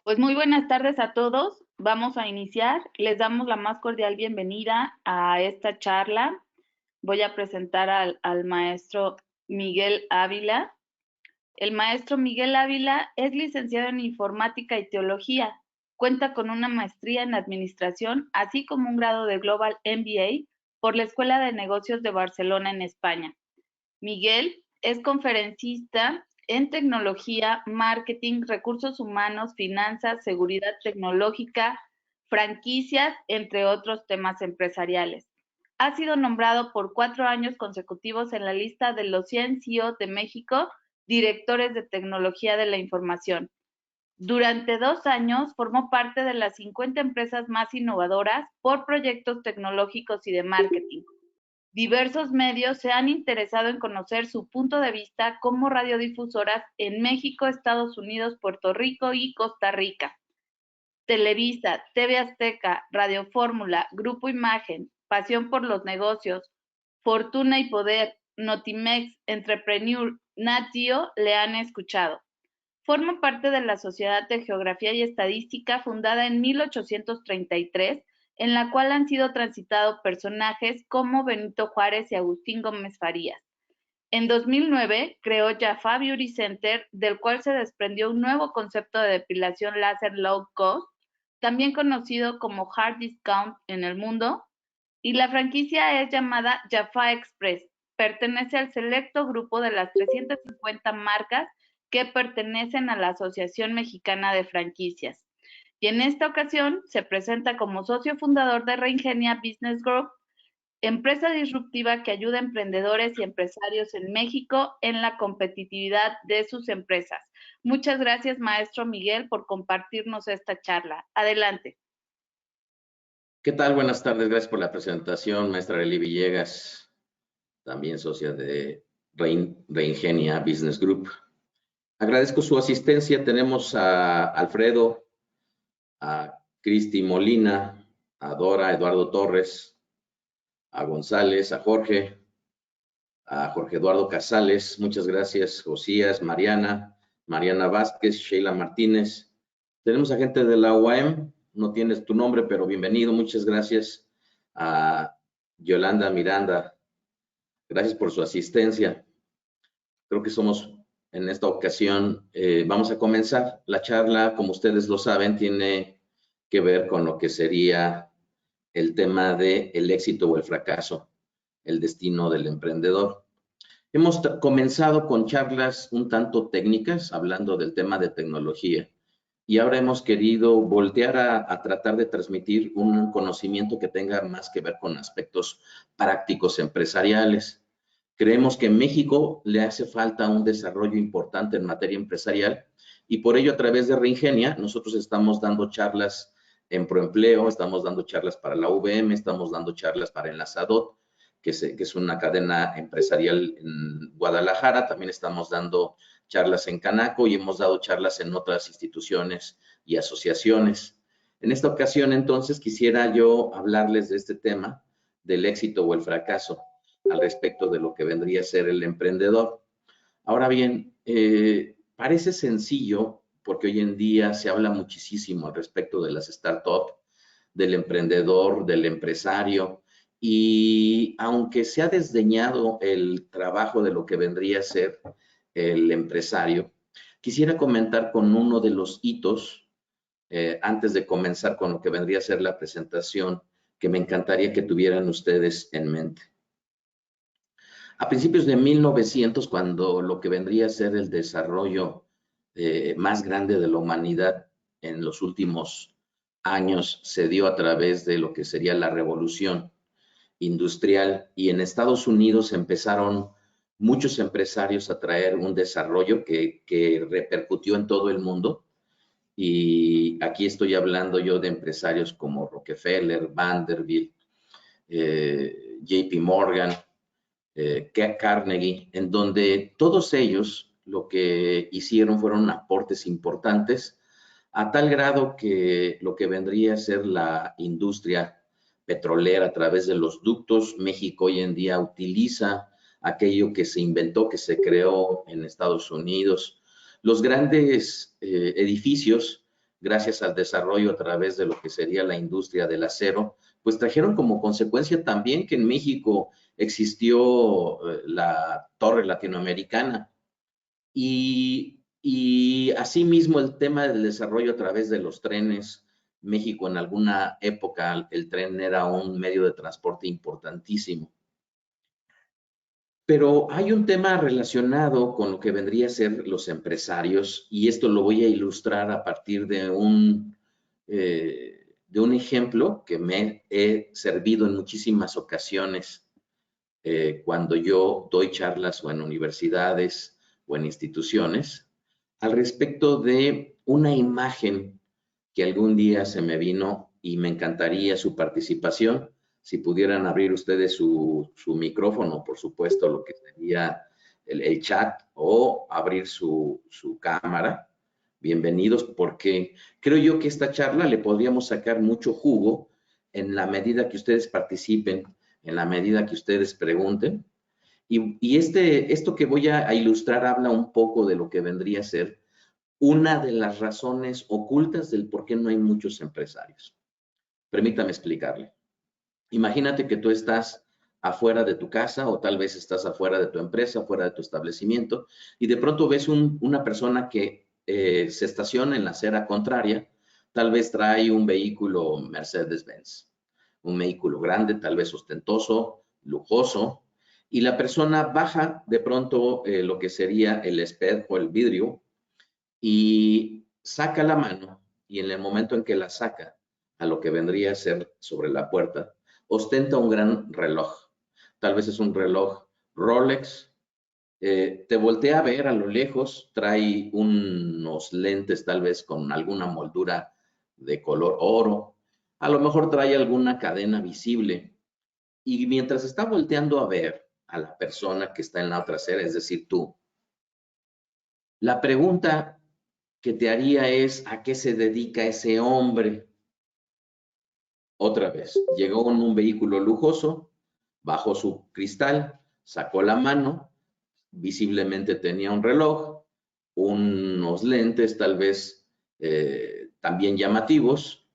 Pues muy buenas tardes a todos. Vamos a iniciar. Les damos la más cordial bienvenida a esta charla. Voy a presentar al maestro Miguel Ávila. El maestro Miguel Ávila es licenciado en Informática y Teología. Cuenta con una maestría en Administración, así como un grado de Global MBA por la Escuela de Negocios de Barcelona, en España. Miguel es conferencista en tecnología, marketing, recursos humanos, finanzas, seguridad tecnológica, franquicias, entre otros temas empresariales. Ha sido nombrado por 4 años consecutivos en la lista de los 100 CEO de México, directores de tecnología de la información. Durante 2 años formó parte de las 50 empresas más innovadoras por proyectos tecnológicos y de marketing. Diversos medios se han interesado en conocer su punto de vista como radiodifusoras en México, Estados Unidos, Puerto Rico y Costa Rica. Televisa, TV Azteca, Radio Fórmula, Grupo Imagen, Pasión por los Negocios, Fortuna y Poder, Notimex, Entrepreneur, Nat Geo le han escuchado. Forma parte de la Sociedad de Geografía y Estadística, fundada en 1833, en la cual han sido transitados personajes como Benito Juárez y Agustín Gómez Farías. En 2009 creó Jaffa Beauty Center, del cual se desprendió un nuevo concepto de depilación láser low cost, también conocido como Hard Discount en el mundo, y la franquicia es llamada Jaffa Express. Pertenece al selecto grupo de las 350 marcas que pertenecen a la Asociación Mexicana de Franquicias. Y en esta ocasión se presenta como socio fundador de Reingenia Business Group, empresa disruptiva que ayuda a emprendedores y empresarios en México en la competitividad de sus empresas. Muchas gracias, maestro Miguel, por compartirnos esta charla. Adelante. ¿Qué tal? Buenas tardes. Gracias por la presentación, maestra Eli Villegas, también socia de Reingenia Business Group. Agradezco su asistencia. Tenemos a Alfredo, a Cristi Molina, a Dora, Eduardo Torres, a González, a Jorge Eduardo Casales. Muchas gracias. Josías, Mariana Vázquez, Sheila Martínez. Tenemos a gente de la UAM. No tienes tu nombre, pero bienvenido. Muchas gracias a Yolanda Miranda. Gracias por su asistencia. Creo que somos en esta ocasión. Vamos a comenzar. La charla, como ustedes lo saben, tiene que ver con lo que sería el tema del éxito o el fracaso, el destino del emprendedor. Hemos comenzado con charlas un tanto técnicas, hablando del tema de tecnología. Y ahora hemos querido voltear a tratar de transmitir un conocimiento que tenga más que ver con aspectos prácticos empresariales. Creemos que en México le hace falta un desarrollo importante en materia empresarial y por ello a través de Reingenia nosotros estamos dando charlas en Proempleo, estamos dando charlas para la UVM, estamos dando charlas para Enlazadot, que es una cadena empresarial en Guadalajara. También estamos dando charlas en Canaco y hemos dado charlas en otras instituciones y asociaciones. En esta ocasión, entonces, quisiera yo hablarles de este tema, del éxito o el fracaso, al respecto de lo que vendría a ser el emprendedor. Ahora bien, parece sencillo, porque hoy en día se habla muchísimo al respecto de las startups, del emprendedor, del empresario, y aunque se ha desdeñado el trabajo de lo que vendría a ser el empresario, quisiera comentar con uno de los hitos, antes de comenzar con lo que vendría a ser la presentación, que me encantaría que tuvieran ustedes en mente. A principios de 1900, cuando lo que vendría a ser el desarrollo más grande de la humanidad en los últimos años se dio a través de lo que sería la revolución industrial, y en Estados Unidos empezaron muchos empresarios a traer un desarrollo que repercutió en todo el mundo. Y aquí estoy hablando yo de empresarios como Rockefeller, Vanderbilt, JP Morgan, Carnegie, en donde todos ellos lo que hicieron fueron aportes importantes, a tal grado que lo que vendría a ser la industria petrolera a través de los ductos, México hoy en día utiliza aquello que se inventó, que se creó en Estados Unidos. Los grandes edificios gracias al desarrollo a través de lo que sería la industria del acero, pues trajeron como consecuencia también que en México existió la torre latinoamericana y asimismo el tema del desarrollo a través de los trenes. México en alguna época el tren era un medio de transporte importantísimo. Pero hay un tema relacionado con lo que vendría a ser los empresarios y esto lo voy a ilustrar a partir de un ejemplo que me he servido en muchísimas ocasiones cuando yo doy charlas o en universidades o en instituciones al respecto de una imagen que algún día se me vino y me encantaría su participación. Si pudieran abrir ustedes su micrófono, por supuesto, lo que sería el chat o abrir su cámara. Bienvenidos, porque creo yo que esta charla le podríamos sacar mucho jugo en la medida que ustedes participen, en la medida que ustedes pregunten. Y esto que voy a ilustrar habla un poco de lo que vendría a ser una de las razones ocultas del por qué no hay muchos empresarios. Permítame explicarle. Imagínate que tú estás afuera de tu casa o tal vez estás afuera de tu empresa, afuera de tu establecimiento y de pronto ves una persona que se estaciona en la acera contraria, tal vez trae un vehículo Mercedes-Benz, un vehículo grande, tal vez ostentoso, lujoso, y la persona baja de pronto lo que sería el espejo, el vidrio, y saca la mano y en el momento en que la saca a lo que vendría a ser sobre la puerta, ostenta un gran reloj. Tal vez es un reloj Rolex. Te voltea a ver a lo lejos, trae unos lentes tal vez con alguna moldura de color oro. A lo mejor trae alguna cadena visible. Y mientras está volteando a ver a la persona que está en la otra acera, es decir, tú, la pregunta que te haría es ¿a qué se dedica ese hombre? Otra vez, llegó en un vehículo lujoso, bajó su cristal, sacó la mano, visiblemente tenía un reloj, unos lentes tal vez también llamativos,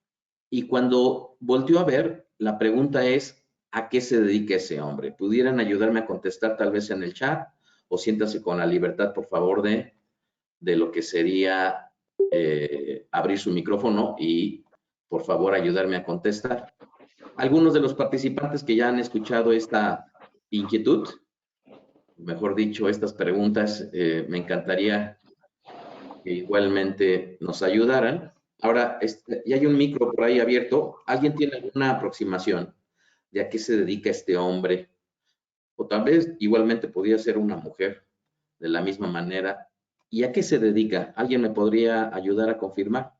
y cuando volteó a ver, la pregunta es ¿a qué se dedica ese hombre? ¿Pudieran ayudarme a contestar tal vez en el chat? O siéntase con la libertad, por favor, de lo que sería abrir su micrófono y por favor ayudarme a contestar. Algunos de los participantes que ya han escuchado esta inquietud, mejor dicho, estas preguntas, me encantaría que igualmente nos ayudaran. Ahora, ya hay un micro por ahí abierto. ¿Alguien tiene alguna aproximación de a qué se dedica este hombre? O tal vez igualmente podría ser una mujer de la misma manera. ¿Y a qué se dedica? ¿Alguien me podría ayudar a confirmar?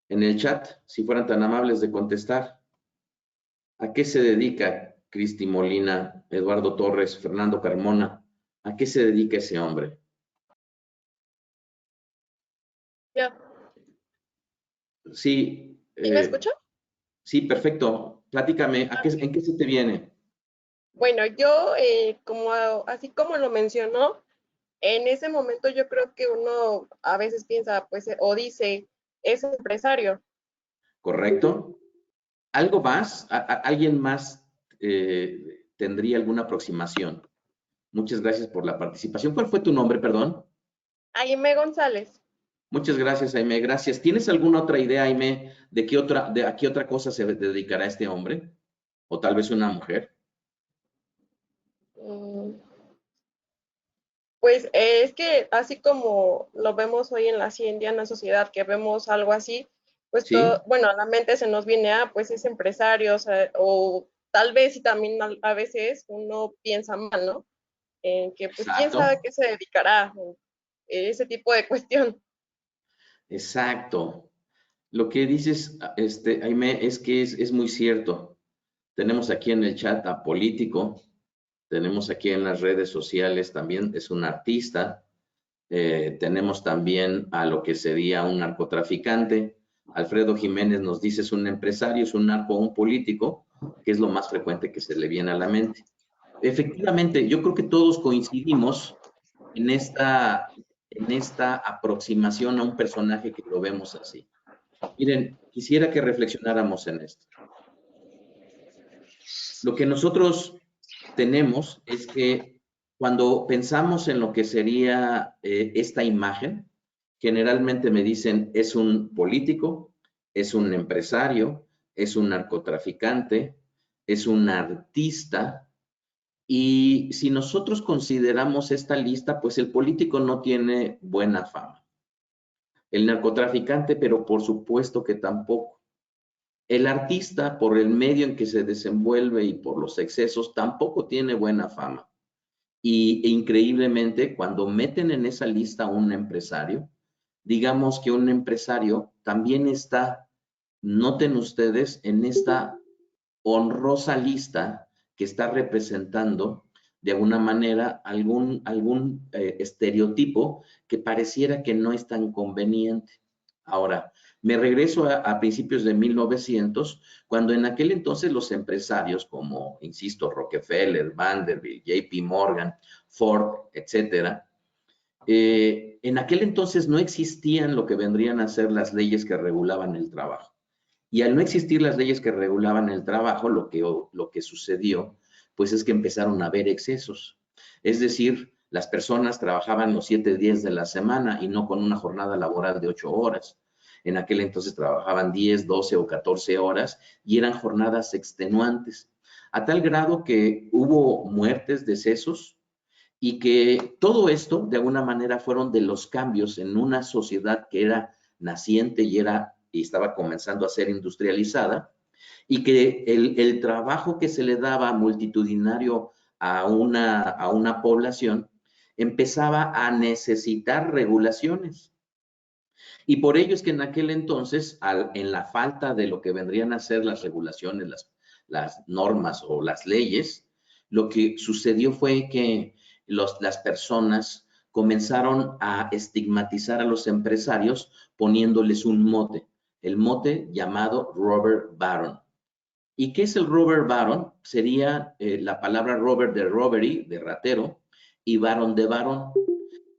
En el chat, si fueran tan amables de contestar. ¿A qué se dedica Cristi Molina, Eduardo Torres, Fernando Carmona? ¿A qué se dedica ese hombre? Ya. Sí, ¿Sí me escuchó? sí, perfecto. Platícame, ¿en qué se te viene? Bueno, yo, así como lo mencionó, en ese momento yo creo que uno a veces piensa, pues, o dice, es empresario. ¿Correcto? ¿Algo más? ¿Alguien más tendría alguna aproximación? Muchas gracias por la participación. ¿Cuál fue tu nombre, perdón? Jaime González. Muchas gracias, Aime. Gracias. ¿Tienes alguna otra idea, Aime, de a qué otra cosa se dedicará este hombre? O tal vez una mujer. Mm, Pues es que así como lo vemos hoy en la ciencia, en la sociedad, que vemos algo así, pues todo, ¿Sí? bueno, a la mente se nos viene, pues es empresario, o tal vez y también a veces uno piensa mal, ¿no? En que pues quién Exacto. sabe a qué se dedicará, ese tipo de cuestión. Exacto. Lo que dices, Aime, es que es muy cierto. Tenemos aquí en el chat a Político, tenemos aquí en las redes sociales también, es un artista, tenemos también a lo que sería un narcotraficante. Alfredo Jiménez nos dice es un empresario, es un narco, un político, que es lo más frecuente que se le viene a la mente. Efectivamente, yo creo que todos coincidimos en en esta aproximación a un personaje que lo vemos así. Miren, quisiera que reflexionáramos en esto. Lo que nosotros tenemos es que cuando pensamos en lo que sería esta imagen, generalmente me dicen es un político, es un empresario, es un narcotraficante, es un artista. Y si nosotros consideramos esta lista, pues el político no tiene buena fama. El narcotraficante, pero por supuesto que tampoco. El artista, por el medio en que se desenvuelve y por los excesos, tampoco tiene buena fama. E increíblemente, cuando meten en esa lista a un empresario, digamos que un empresario también está, noten ustedes, en esta honrosa lista que está representando de alguna manera algún estereotipo que pareciera que no es tan conveniente. Ahora, me regreso a principios de 1900, cuando en aquel entonces los empresarios como, insisto, Rockefeller, Vanderbilt, JP Morgan, Ford, etcétera, en aquel entonces no existían lo que vendrían a ser las leyes que regulaban el trabajo. Y al no existir las leyes que regulaban el trabajo, lo que sucedió, pues es que empezaron a haber excesos. Es decir, las personas trabajaban los 7 días de la semana y no con una jornada laboral de 8 horas. En aquel entonces trabajaban 10, 12 o 14 horas y eran jornadas extenuantes, a tal grado que hubo muertes, decesos, y que todo esto, de alguna manera, fueron de los cambios en una sociedad que era naciente y estaba comenzando a ser industrializada, y que el trabajo que se le daba multitudinario a una población empezaba a necesitar regulaciones. Y por ello es que en aquel entonces, en la falta de lo que vendrían a ser las regulaciones, las normas o las leyes, lo que sucedió fue que las personas comenzaron a estigmatizar a los empresarios poniéndoles un mote, el mote llamado robber baron. ¿Y qué es el robber baron? Sería la palabra robber de robbery, de ratero, y baron de varón.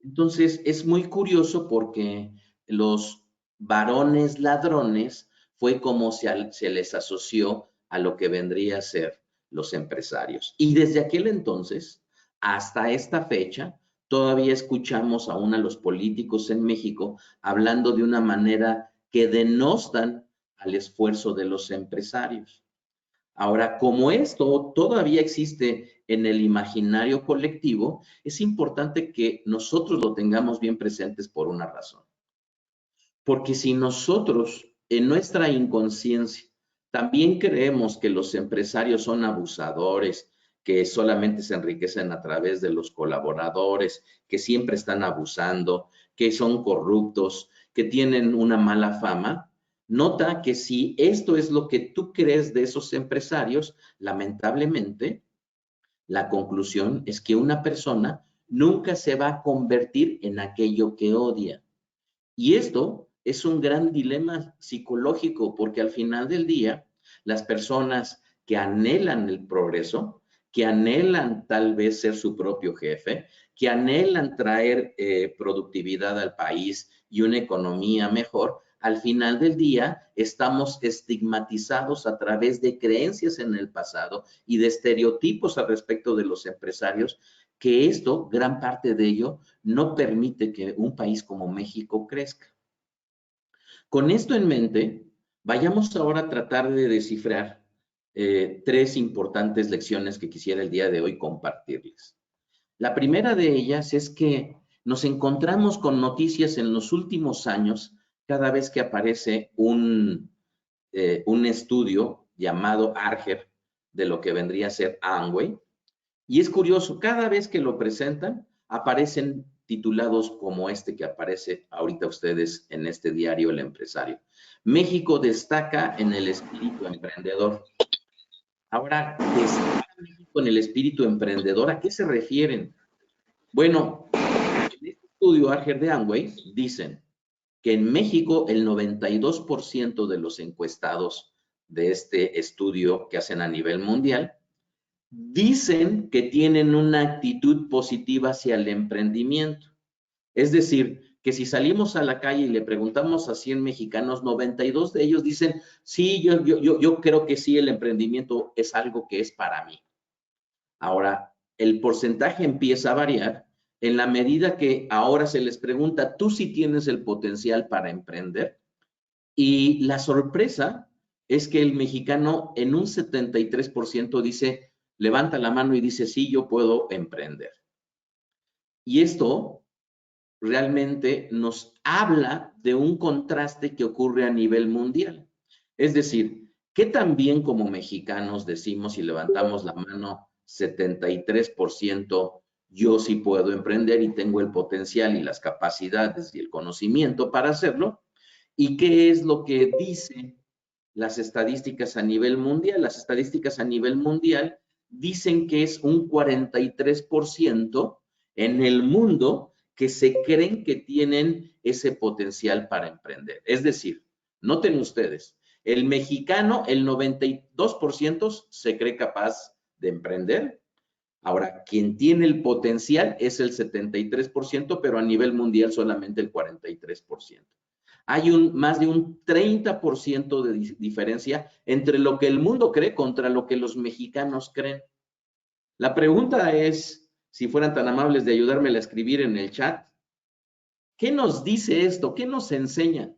Entonces, es muy curioso porque los varones ladrones fue como se les asoció a lo que vendría a ser los empresarios. Y desde aquel entonces hasta esta fecha, todavía escuchamos aún a los políticos en México hablando de una manera que denostan al esfuerzo de los empresarios. Ahora, como esto todavía existe en el imaginario colectivo, es importante que nosotros lo tengamos bien presentes por una razón. Porque si nosotros, en nuestra inconsciencia, también creemos que los empresarios son abusadores, que solamente se enriquecen a través de los colaboradores, que siempre están abusando, que son corruptos, que tienen una mala fama, nota que si esto es lo que tú crees de esos empresarios, lamentablemente, la conclusión es que una persona nunca se va a convertir en aquello que odia. Y esto es un gran dilema psicológico porque al final del día, las personas que anhelan el progreso, que anhelan tal vez ser su propio jefe, que anhelan traer productividad al país y una economía mejor, al final del día estamos estigmatizados a través de creencias en el pasado y de estereotipos al respecto de los empresarios, que esto, gran parte de ello, no permite que un país como México crezca. Con esto en mente, vayamos ahora a tratar de descifrar 3 importantes lecciones que quisiera el día de hoy compartirles. La primera de ellas es que nos encontramos con noticias en los últimos años cada vez que aparece un estudio llamado ARGER de lo que vendría a ser Amway. Y es curioso, cada vez que lo presentan, aparecen titulados como este que aparece ahorita ustedes en este diario El Empresario. México destaca en el espíritu emprendedor. Ahora, ¿destaca México en el espíritu emprendedor? ¿A qué se refieren? Bueno, en este estudio ARGER de Amway dicen que en México el 92% de los encuestados de este estudio que hacen a nivel mundial dicen que tienen una actitud positiva hacia el emprendimiento. Es decir, que si salimos a la calle y le preguntamos a 100 mexicanos, 92 de ellos dicen, sí, yo creo que sí, el emprendimiento es algo que es para mí. Ahora, el porcentaje empieza a variar en la medida que ahora se les pregunta, ¿tú sí tienes el potencial para emprender? Y la sorpresa es que el mexicano en un 73% dice, levanta la mano y dice, sí, yo puedo emprender. Y esto realmente nos habla de un contraste que ocurre a nivel mundial. Es decir, que también como mexicanos decimos y levantamos la mano 73%, yo sí puedo emprender y tengo el potencial y las capacidades y el conocimiento para hacerlo. ¿Y qué es lo que dicen las estadísticas a nivel mundial? Las estadísticas a nivel mundial dicen que es un 43% en el mundo que se creen que tienen ese potencial para emprender. Es decir, noten ustedes, el mexicano, el 92% se cree capaz de emprender. Ahora, quien tiene el potencial es el 73%, pero a nivel mundial solamente el 43%. Hay más de un 30% de diferencia entre lo que el mundo cree contra lo que los mexicanos creen. La pregunta es, si fueran tan amables de ayudarme a escribir en el chat, ¿qué nos dice esto? ¿Qué nos enseña?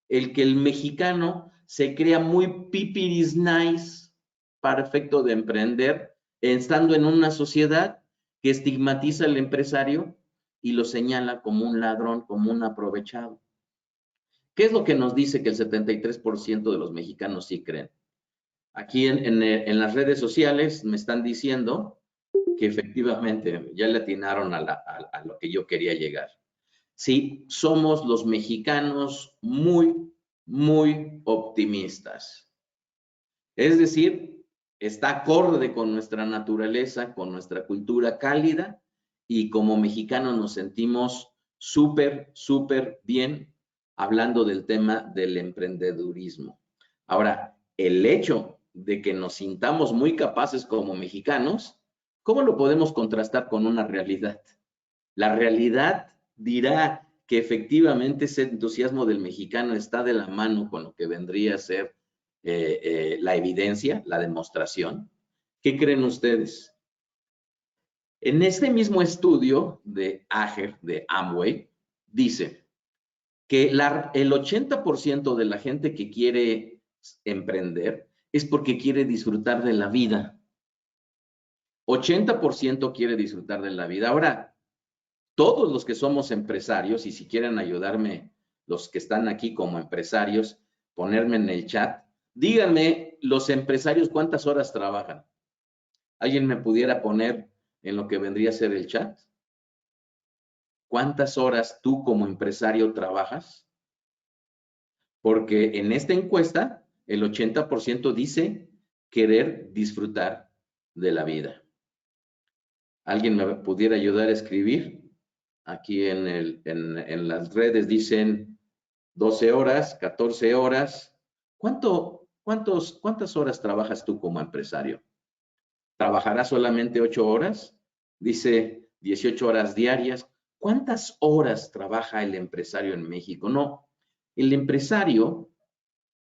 El que el mexicano se crea muy pipiris nice para efecto de emprender, estando en una sociedad que estigmatiza al empresario y lo señala como un ladrón, como un aprovechado. ¿Qué es lo que nos dice que el 73% de los mexicanos sí creen? Aquí en las redes sociales me están diciendo que efectivamente ya le atinaron a lo que yo quería llegar. Sí, somos los mexicanos muy, muy optimistas. Es decir, está acorde con nuestra naturaleza, con nuestra cultura cálida, y como mexicanos nos sentimos súper, súper bien hablando del tema del emprendedurismo. Ahora, el hecho de que nos sintamos muy capaces como mexicanos, ¿cómo lo podemos contrastar con una realidad? La realidad dirá que efectivamente ese entusiasmo del mexicano está de la mano con lo que vendría a ser la evidencia, la demostración. ¿Qué creen ustedes? En este mismo estudio de Ager, de Amway, dice que el 80% de la gente que quiere emprender es porque quiere disfrutar de la vida. 80% quiere disfrutar de la vida. Ahora, todos los que somos empresarios, y si quieren ayudarme los que están aquí como empresarios, ponerme en el chat, díganme los empresarios cuántas horas trabajan. ¿Alguien me pudiera poner en lo que vendría a ser el chat? ¿Cuántas horas tú como empresario trabajas? Porque en esta encuesta, el 80% dice querer disfrutar de la vida. ¿Alguien me pudiera ayudar a escribir? Aquí en las redes dicen 12 horas, 14 horas. ¿Cuántas horas trabajas tú como empresario? ¿Trabajarás solamente 8 horas? Dice 18 horas diarias. ¿Cuántas horas trabaja el empresario en México? No, el empresario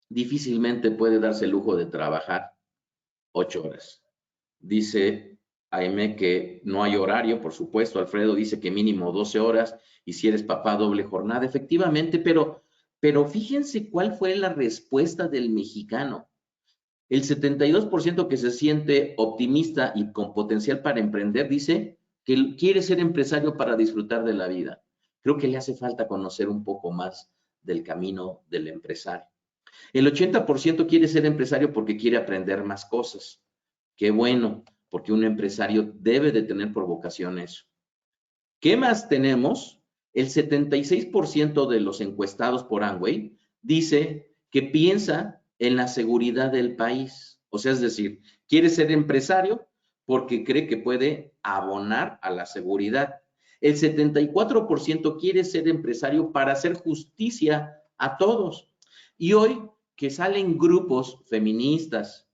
difícilmente puede darse el lujo de trabajar 8 horas. Dice Aime que no hay horario, por supuesto. Alfredo dice que mínimo 12 horas y si eres papá doble jornada. Efectivamente, pero fíjense cuál fue la respuesta del mexicano. El 72% que se siente optimista y con potencial para emprender dice que quiere ser empresario para disfrutar de la vida. Creo que le hace falta conocer un poco más del camino del empresario. El 80% quiere ser empresario porque quiere aprender más cosas. Qué bueno, porque un empresario debe de tener por vocación eso. ¿Qué más tenemos? El 76% de los encuestados por Amway dice que piensa en la seguridad del país. O sea, es decir, quiere ser empresario porque cree que puede abonar a la seguridad. El 74% quiere ser empresario para hacer justicia a todos. Y hoy que salen grupos feministas,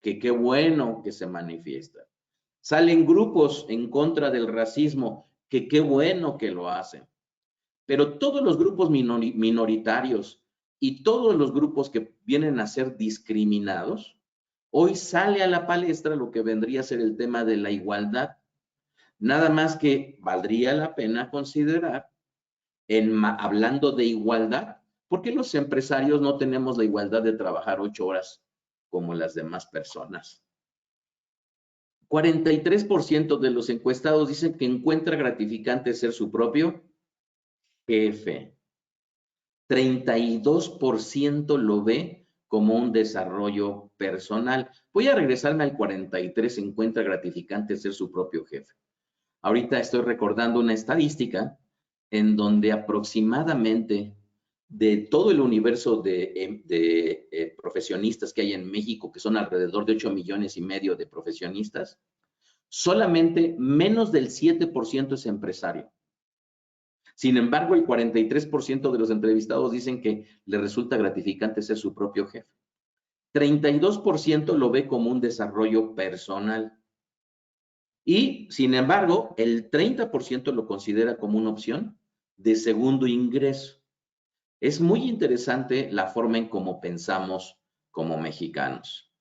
que qué bueno que se manifiestan. Salen grupos en contra del racismo, que qué bueno que lo hacen. Pero todos los grupos minoritarios y todos los grupos que vienen a ser discriminados, hoy sale a la palestra lo que vendría a ser el tema de la igualdad. Nada más que valdría la pena considerar, hablando de igualdad, ¿por qué los empresarios no tenemos la igualdad de trabajar 8 horas como las demás personas? 43% de los encuestados dicen que encuentra gratificante ser su propio jefe. 32% lo ve como un desarrollo personal. Voy a regresarme al 43%, encuentra gratificante ser su propio jefe. Ahorita estoy recordando una estadística en donde aproximadamente de todo el universo de profesionistas que hay en México, que son alrededor de 8,5 millones de profesionistas, solamente menos del 7% es empresario. Sin embargo, el 43% de los entrevistados dicen que le resulta gratificante ser su propio jefe. 32% lo ve como un desarrollo personal. Y, sin embargo, el 30% lo considera como una opción de segundo ingreso. Es muy interesante la forma en cómo pensamos como mexicanos.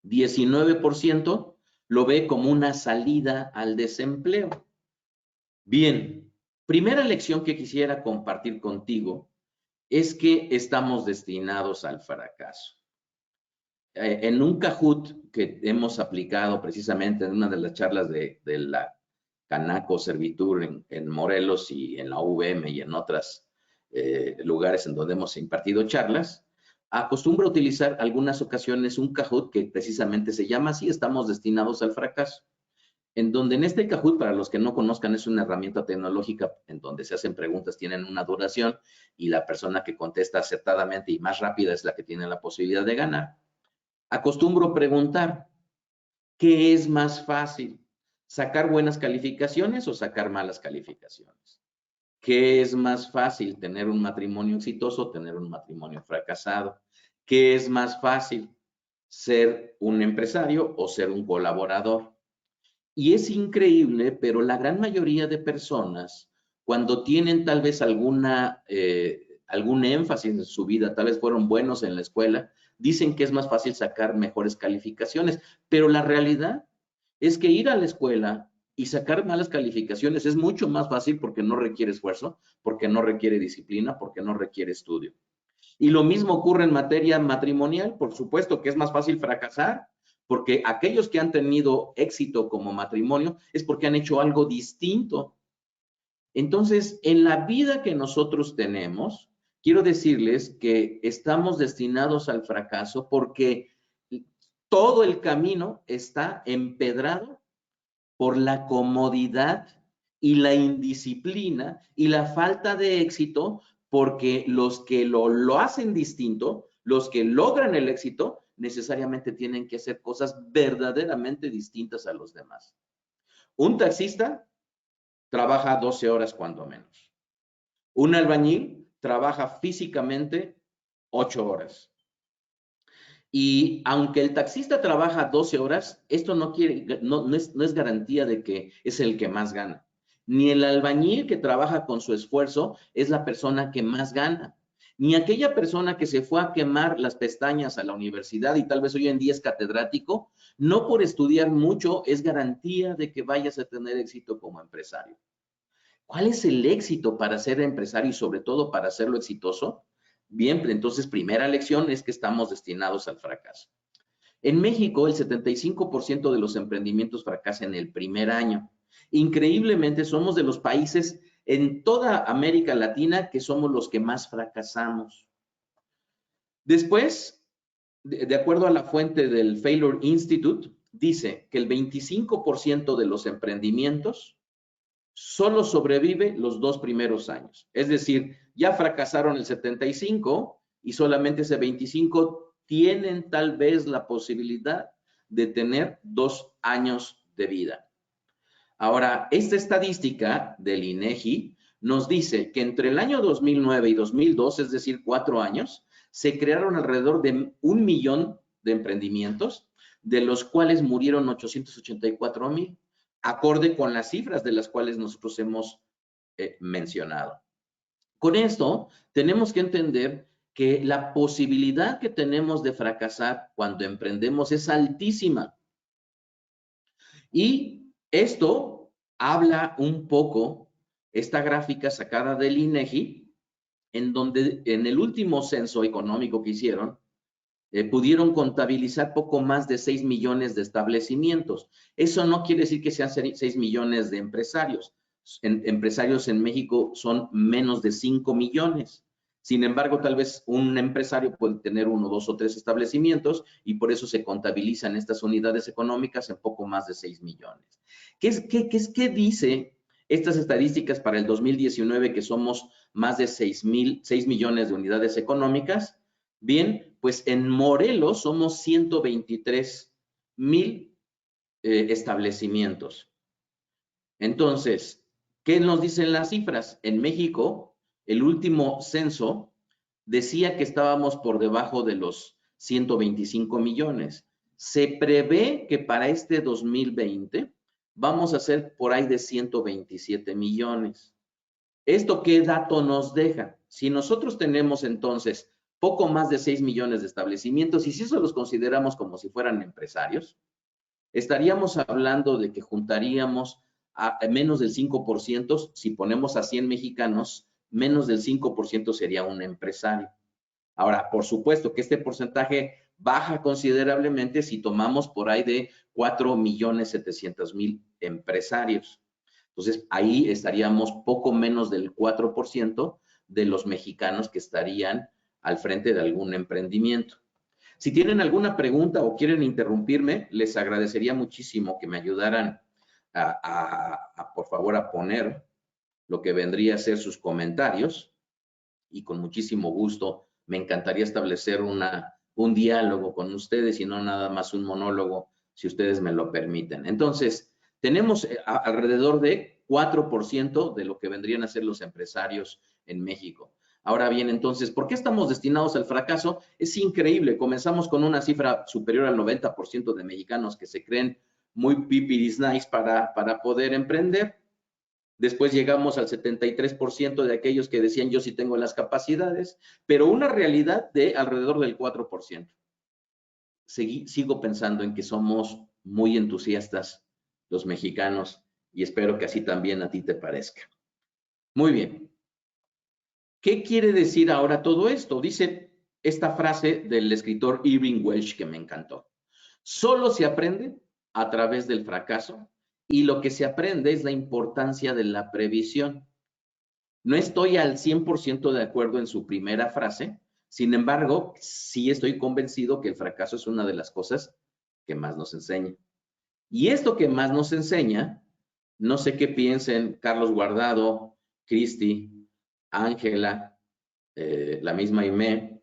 19% lo ve como una salida al desempleo. Bien, primera lección que quisiera compartir contigo es que estamos destinados al fracaso. En un Kahoot que hemos aplicado precisamente en una de las charlas de la Canaco Servitur en Morelos y en la UVM y en otros lugares en donde hemos impartido charlas, acostumbro a utilizar algunas ocasiones un Kahoot que precisamente se llama así, estamos destinados al fracaso. En donde en este Kahoot, para los que no conozcan, es una herramienta tecnológica en donde se hacen preguntas, tienen una duración y la persona que contesta acertadamente y más rápida es la que tiene la posibilidad de ganar. Acostumbro preguntar, ¿qué es más fácil? ¿Sacar buenas calificaciones o sacar malas calificaciones? ¿Qué es más fácil? ¿Tener un matrimonio exitoso o tener un matrimonio fracasado? ¿Qué es más fácil? ¿Ser un empresario o ser un colaborador? Y es increíble, pero la gran mayoría de personas, cuando tienen tal vez algún énfasis en su vida, tal vez fueron buenos en la escuela, dicen que es más fácil sacar mejores calificaciones. Pero la realidad es que ir a la escuela y sacar malas calificaciones es mucho más fácil porque no requiere esfuerzo, porque no requiere disciplina, porque no requiere estudio. Y lo mismo ocurre en materia matrimonial, por supuesto que es más fácil fracasar, porque aquellos que han tenido éxito como matrimonio es porque han hecho algo distinto. Entonces, en la vida que nosotros tenemos, quiero decirles que estamos destinados al fracaso porque todo el camino está empedrado por la comodidad y la indisciplina y la falta de éxito, porque los que lo hacen distinto, los que logran el éxito, necesariamente tienen que hacer cosas verdaderamente distintas a los demás. Un taxista trabaja 12 horas cuando menos. Un albañil trabaja físicamente 8 horas. Y aunque el taxista trabaja 12 horas, esto no es garantía de que es el que más gana. Ni el albañil que trabaja con su esfuerzo es la persona que más gana. Ni aquella persona que se fue a quemar las pestañas a la universidad y tal vez hoy en día es catedrático, no por estudiar mucho es garantía de que vayas a tener éxito como empresario. ¿Cuál es el éxito para ser empresario y sobre todo para hacerlo exitoso? Bien, entonces primera lección es que estamos destinados al fracaso. En México, el 75% de los emprendimientos fracasan en el primer año. Increíblemente, somos de los países en toda América Latina que somos los que más fracasamos. Después, de acuerdo a la fuente del Failure Institute, dice que el 25% de los emprendimientos solo sobrevive los 2 primeros años. Es decir, ya fracasaron el 75 y solamente ese 25 tienen tal vez la posibilidad de tener 2 años de vida. Ahora, esta estadística del INEGI nos dice que entre el año 2009 y 2002, es decir, 4 años, se crearon alrededor de 1 millón de emprendimientos, de los cuales murieron 884,000. acorde con las cifras de las cuales nosotros hemos mencionado. Con esto, tenemos que entender que la posibilidad que tenemos de fracasar cuando emprendemos es altísima. Y esto habla un poco, esta gráfica sacada del INEGI, en donde en el último censo económico que hicieron, pudieron contabilizar poco más de 6 millones de establecimientos. Eso no quiere decir que sean 6 millones de empresarios. Empresarios en México son menos de 5 millones. Sin embargo, tal vez un empresario puede tener 1, 2 o 3 establecimientos y por eso se contabilizan estas unidades económicas en poco más de 6 millones. ¿Qué dice estas estadísticas para el 2019, que somos más de 6 millones de unidades económicas? Bien, pues en Morelos somos 123,000 establecimientos. Entonces, ¿qué nos dicen las cifras? En México, el último censo decía que estábamos por debajo de los 125 millones. Se prevé que para este 2020 vamos a ser por ahí de 127 millones. ¿Esto qué dato nos deja? Si nosotros tenemos entonces poco más de 6 millones de establecimientos, y si eso los consideramos como si fueran empresarios, estaríamos hablando de que juntaríamos a menos del 5%, si ponemos a 100 mexicanos, menos del 5% sería un empresario. Ahora, por supuesto que este porcentaje baja considerablemente si tomamos por ahí de 4,700,000 empresarios. Entonces, ahí estaríamos poco menos del 4% de los mexicanos que estarían al frente de algún emprendimiento. Si tienen alguna pregunta o quieren interrumpirme, les agradecería muchísimo que me ayudaran por favor, a poner lo que vendría a ser sus comentarios, y con muchísimo gusto me encantaría establecer un diálogo con ustedes y no nada más un monólogo, si ustedes me lo permiten. Entonces, tenemos alrededor de 4% de lo que vendrían a ser los empresarios en México. Ahora bien, entonces, ¿por qué estamos destinados al fracaso? Es increíble. Comenzamos con una cifra superior al 90% de mexicanos que se creen muy pipiris nice para poder emprender. Después llegamos al 73% de aquellos que decían yo sí tengo las capacidades, pero una realidad de alrededor del 4%. Sigo pensando en que somos muy entusiastas los mexicanos y espero que así también a ti te parezca. Muy bien. ¿Qué quiere decir ahora todo esto? Dice esta frase del escritor Irving Welsh que me encantó. Solo se aprende a través del fracaso y lo que se aprende es la importancia de la previsión. No estoy al 100% de acuerdo en su primera frase, sin embargo, sí estoy convencido que el fracaso es una de las cosas que más nos enseña. Y esto que más nos enseña, no sé qué piensen Carlos Guardado, Cristi, Ángela, la misma Aimé,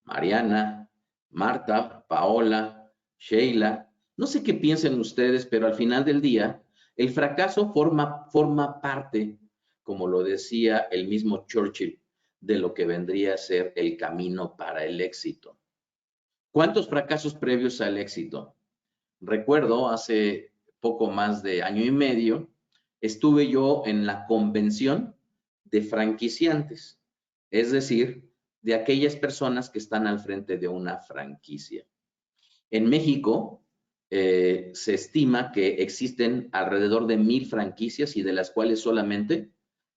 Mariana, Marta, Paola, Sheila, no sé qué piensen ustedes, pero al final del día, el fracaso forma parte, como lo decía el mismo Churchill, de lo que vendría a ser el camino para el éxito. ¿Cuántos fracasos previos al éxito? Recuerdo hace poco más de año y medio, estuve yo en la convención de franquiciantes, es decir, de aquellas personas que están al frente de una franquicia. En México se estima que existen alrededor de 1,000 franquicias y de las cuales solamente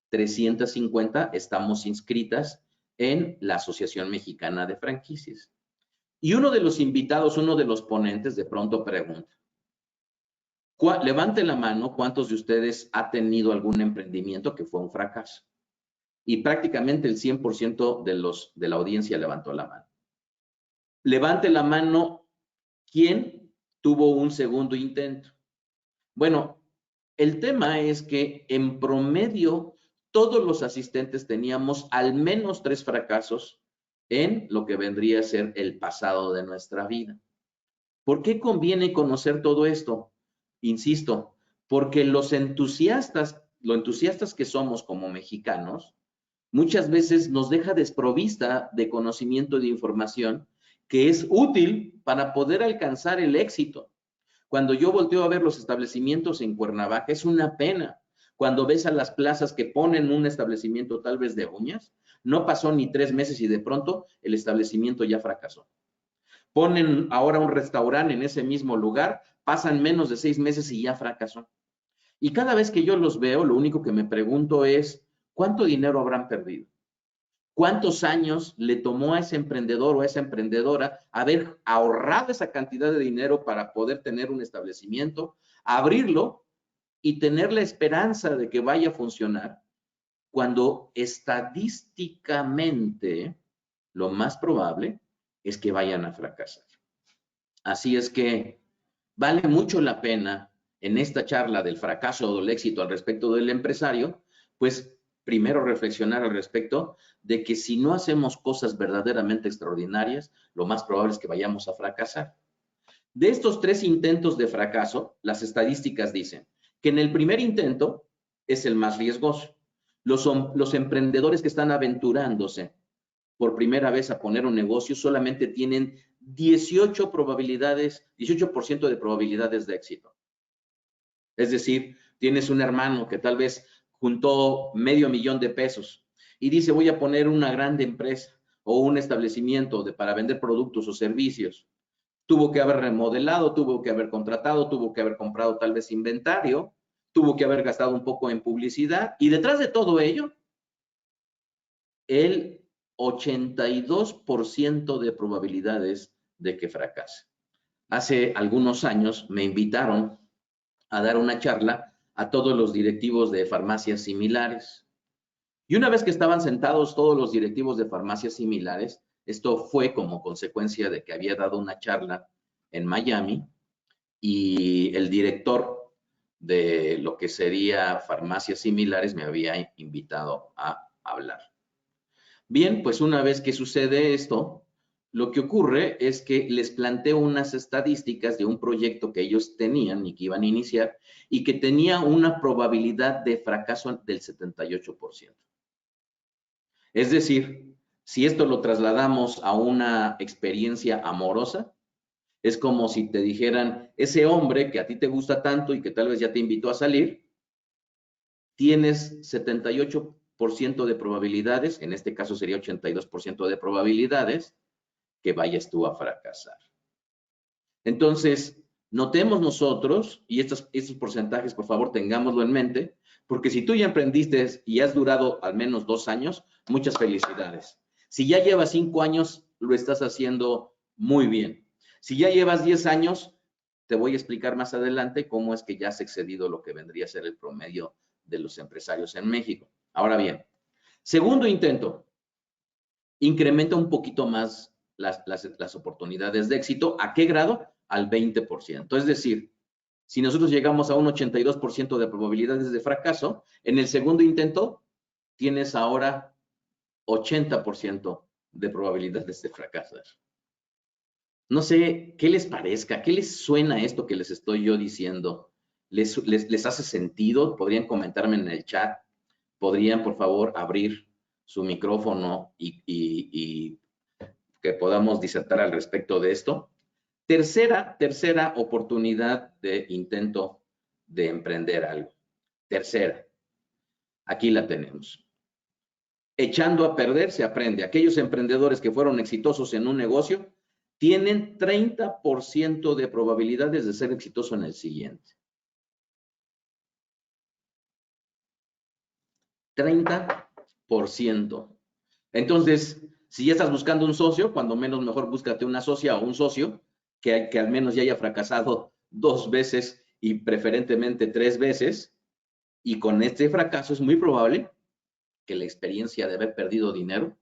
350 estamos inscritas en la Asociación Mexicana de Franquicias. Y uno de los invitados, uno de los ponentes, de pronto pregunta, levante la mano, ¿cuántos de ustedes ha tenido algún emprendimiento que fue un fracaso? Y prácticamente el 100% de la audiencia levantó la mano. Levante la mano, ¿quién tuvo un segundo intento? Bueno, el tema es que en promedio todos los asistentes teníamos al menos 3 fracasos en lo que vendría a ser el pasado de nuestra vida. ¿Por qué conviene conocer todo esto? Insisto, porque lo entusiastas que somos como mexicanos, muchas veces nos deja desprovista de conocimiento y de información que es útil para poder alcanzar el éxito. Cuando yo volteo a ver los establecimientos en Cuernavaca, es una pena. Cuando ves a las plazas que ponen un establecimiento tal vez de uñas, no pasó ni 3 meses y de pronto el establecimiento ya fracasó. Ponen ahora un restaurante en ese mismo lugar, pasan menos de 6 meses y ya fracasó. Y cada vez que yo los veo, lo único que me pregunto es, ¿cuánto dinero habrán perdido? ¿Cuántos años le tomó a ese emprendedor o a esa emprendedora haber ahorrado esa cantidad de dinero para poder tener un establecimiento, abrirlo y tener la esperanza de que vaya a funcionar, cuando estadísticamente lo más probable es que vayan a fracasar? Así es que vale mucho la pena en esta charla del fracaso o del éxito al respecto del empresario, pues primero reflexionar al respecto de que si no hacemos cosas verdaderamente extraordinarias, lo más probable es que vayamos a fracasar. De estos 3 intentos de fracaso, las estadísticas dicen que en el primer intento es el más riesgoso. Los emprendedores que están aventurándose por primera vez a poner un negocio solamente tienen 18% de probabilidades de éxito. Es decir, tienes un hermano que tal vez juntó $500,000 de pesos y dice, voy a poner una grande empresa o un establecimiento para vender productos o servicios. Tuvo que haber remodelado, tuvo que haber contratado, tuvo que haber comprado tal vez inventario, tuvo que haber gastado un poco en publicidad y detrás de todo ello, el 82% de probabilidades de que fracase. Hace algunos años me invitaron a dar una charla a todos los directivos de farmacias similares. Y una vez que estaban sentados todos los directivos de farmacias similares, esto fue como consecuencia de que había dado una charla en Miami y el director de lo que sería farmacias similares me había invitado a hablar. Bien, pues una vez que sucede esto, lo que ocurre es que les planteo unas estadísticas de un proyecto que ellos tenían y que iban a iniciar y que tenía una probabilidad de fracaso del 78%. Es decir, si esto lo trasladamos a una experiencia amorosa, es como si te dijeran, ese hombre que a ti te gusta tanto y que tal vez ya te invitó a salir, tienes 78% de probabilidades, en este caso sería 82% de probabilidades, que vayas tú a fracasar. Entonces, notemos nosotros, y estos porcentajes, por favor, tengámoslo en mente, porque si tú ya emprendiste y has durado al menos 2 años, muchas felicidades. Si ya llevas 5 años, lo estás haciendo muy bien. Si ya llevas 10 años, te voy a explicar más adelante cómo es que ya has excedido lo que vendría a ser el promedio de los empresarios en México. Ahora bien, segundo intento, incrementa un poquito más las oportunidades de éxito. ¿A qué grado? Al 20%. Es decir, si nosotros llegamos a un 82% de probabilidades de fracaso, en el segundo intento tienes ahora 80% de probabilidades de fracasar. No sé qué les parezca, qué les suena esto que les estoy yo diciendo. ¿Les hace sentido? Podrían comentarme en el chat. Podrían, por favor, abrir su micrófono y que podamos disertar al respecto de esto. Tercera oportunidad de intento de emprender algo. Tercera. Aquí la tenemos. Echando a perder se aprende. Aquellos emprendedores que fueron exitosos en un negocio tienen 30% de probabilidades de ser exitoso en el siguiente. 30%. Entonces, si ya estás buscando un socio, cuando menos mejor búscate una socia o un socio que al menos ya haya fracasado 2 veces y preferentemente 3 veces. Y con este fracaso es muy probable que la experiencia de haber perdido dinero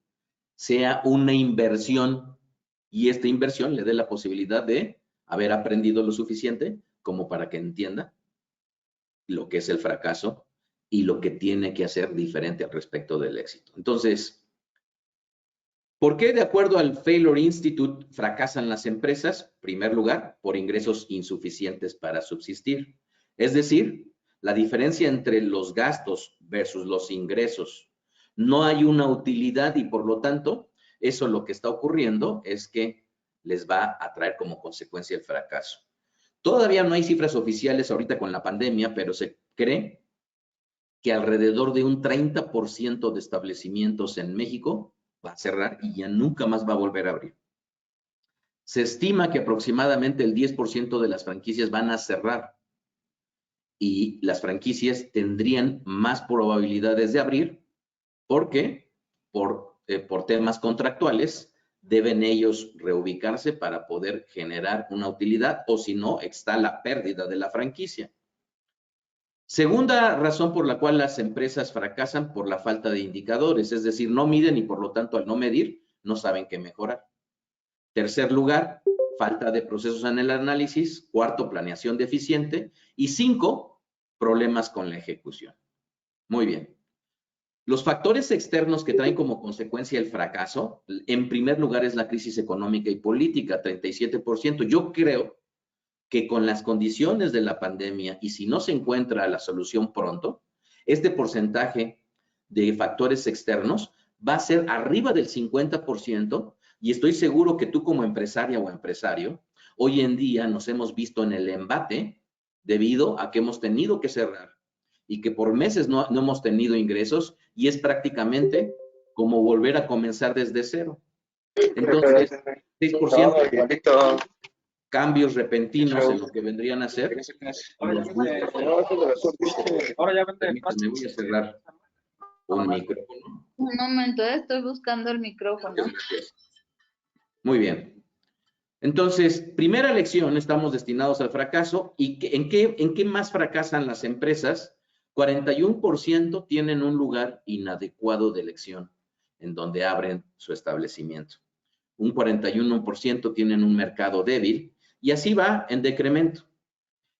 sea una inversión y esta inversión le dé la posibilidad de haber aprendido lo suficiente como para que entienda lo que es el fracaso y lo que tiene que hacer diferente al respecto del éxito. Entonces, ¿por qué de acuerdo al Failure Institute fracasan las empresas? En primer lugar, por ingresos insuficientes para subsistir. Es decir, la diferencia entre los gastos versus los ingresos. No hay una utilidad y por lo tanto, eso lo que está ocurriendo es que les va a traer como consecuencia el fracaso. Todavía no hay cifras oficiales ahorita con la pandemia, pero se cree que alrededor de un 30% de establecimientos en México va a cerrar y ya nunca más va a volver a abrir. Se estima que aproximadamente el 10% de las franquicias van a cerrar y las franquicias tendrían más probabilidades de abrir porque por temas contractuales deben ellos reubicarse para poder generar una utilidad, o si no, está la pérdida de la franquicia. Segunda razón por la cual las empresas fracasan, por la falta de indicadores, es decir, no miden y por lo tanto al no medir no saben qué mejorar. Tercer lugar, falta de procesos en el análisis. Cuarto, planeación deficiente. Y 5, problemas con la ejecución. Muy bien. Los factores externos que traen como consecuencia el fracaso, en primer lugar es la crisis económica y política, 37%. Yo creo que con las condiciones de la pandemia y si no se encuentra la solución pronto, este porcentaje de factores externos va a ser arriba del 50%, y estoy seguro que tú como empresaria o empresario, hoy en día nos hemos visto en el embate debido a que hemos tenido que cerrar y que por meses no hemos tenido ingresos, y es prácticamente como volver a comenzar desde cero. Entonces, 6%, cambios repentinos en lo que vendrían a ser los gustos. Me voy a cerrar un micrófono. Un momento, estoy buscando el micrófono. Gracias. Muy bien. Entonces, primera lección, estamos destinados al fracaso. ¿Y en qué más fracasan las empresas? 41% tienen un lugar inadecuado de elección en donde abren su establecimiento. Un 41% tienen un mercado débil y así va en decremento.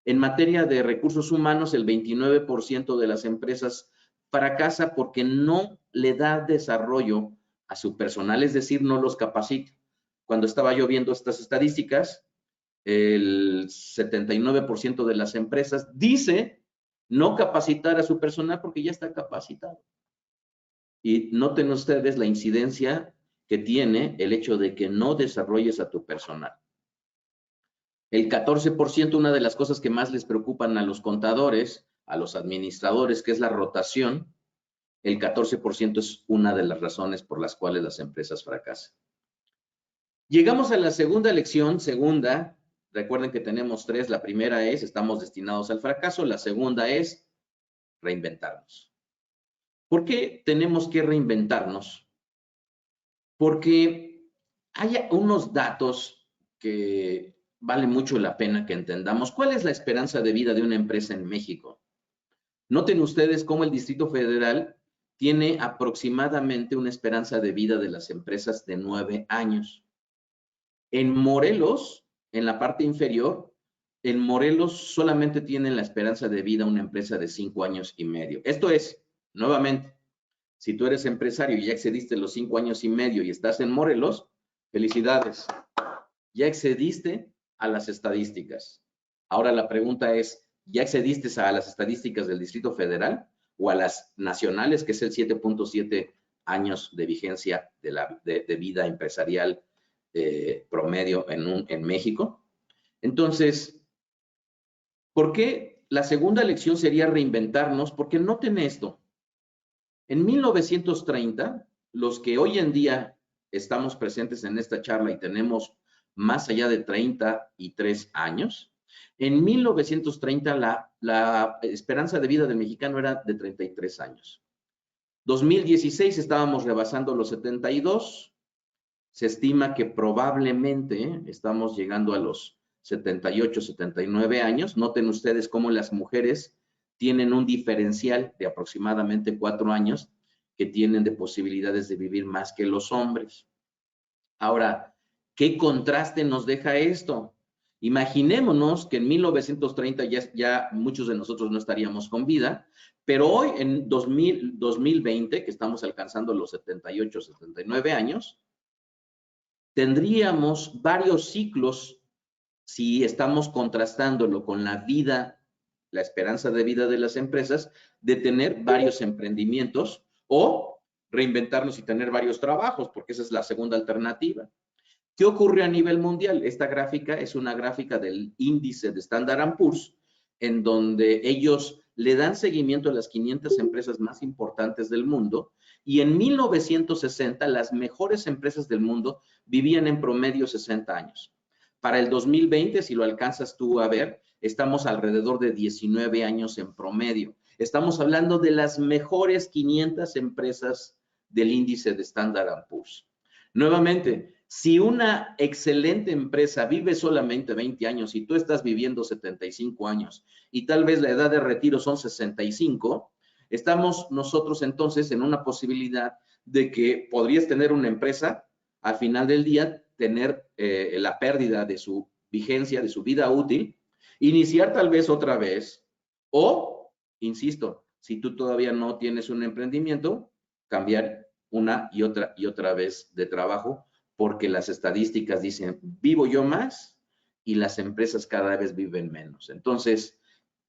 En materia de recursos humanos, el 29% de las empresas fracasa porque no le da desarrollo a su personal, es decir, no los capacita. Cuando estaba yo viendo estas estadísticas, el 79% de las empresas dice no capacitar a su personal porque ya está capacitado. Y noten ustedes la incidencia que tiene el hecho de que no desarrolles a tu personal. El 14%, una de las cosas que más les preocupan a los contadores, a los administradores, que es la rotación, el 14% es una de las razones por las cuales las empresas fracasan. Llegamos a la segunda lección, recuerden que tenemos 3, la primera es, estamos destinados al fracaso, la segunda es reinventarnos. ¿Por qué tenemos que reinventarnos? Porque hay unos datos que vale mucho la pena que entendamos. ¿Cuál es la esperanza de vida de una empresa en México? Noten ustedes cómo el Distrito Federal tiene aproximadamente una esperanza de vida de las empresas de 9 años. En Morelos, en la parte inferior, en Morelos solamente tiene la esperanza de vida una empresa de 5 años y medio. Esto es, nuevamente, si tú eres empresario y ya excediste los 5 años y medio y estás en Morelos, felicidades. Ya excediste a las estadísticas. Ahora la pregunta es, ¿ya excediste a las estadísticas del Distrito Federal o a las nacionales, que es el 7.7 años de vigencia de vida empresarial promedio en México? Entonces, ¿por qué la segunda lección sería reinventarnos? Porque noten esto. En 1930, los que hoy en día estamos presentes en esta charla y tenemos más allá de 33 años, en 1930 la esperanza de vida del mexicano era de 33 años. 2016 estábamos rebasando los 72. Se estima que probablemente estamos llegando a los 78, 79 años. Noten ustedes cómo las mujeres tienen un diferencial de aproximadamente 4 años que tienen de posibilidades de vivir más que los hombres. Ahora, ¿qué contraste nos deja esto? Imaginémonos que en 1930 ya muchos de nosotros no estaríamos con vida, pero hoy en 2020, que estamos alcanzando los 78, 79 años, tendríamos varios ciclos si estamos contrastándolo con la vida, la esperanza de vida de las empresas, de tener varios emprendimientos o reinventarnos y tener varios trabajos, porque esa es la segunda alternativa. ¿Qué ocurre a nivel mundial? Esta gráfica es una gráfica del índice de Standard & Poor's, en donde ellos le dan seguimiento a las 500 empresas más importantes del mundo, y en 1960 las mejores empresas del mundo vivían en promedio 60 años. Para el 2020, si lo alcanzas tú a ver, estamos alrededor de 19 años en promedio. Estamos hablando de las mejores 500 empresas del índice de Standard & Poor's. Nuevamente, si una excelente empresa vive solamente 20 años y tú estás viviendo 75 años y tal vez la edad de retiro son 65, estamos nosotros entonces en una posibilidad de que podrías tener una empresa, al final del día, tener la pérdida de su vigencia, de su vida útil, iniciar tal vez otra vez, o, insisto, si tú todavía no tienes un emprendimiento, cambiar una y otra vez de trabajo, porque las estadísticas dicen, vivo yo más y las empresas cada vez viven menos. Entonces,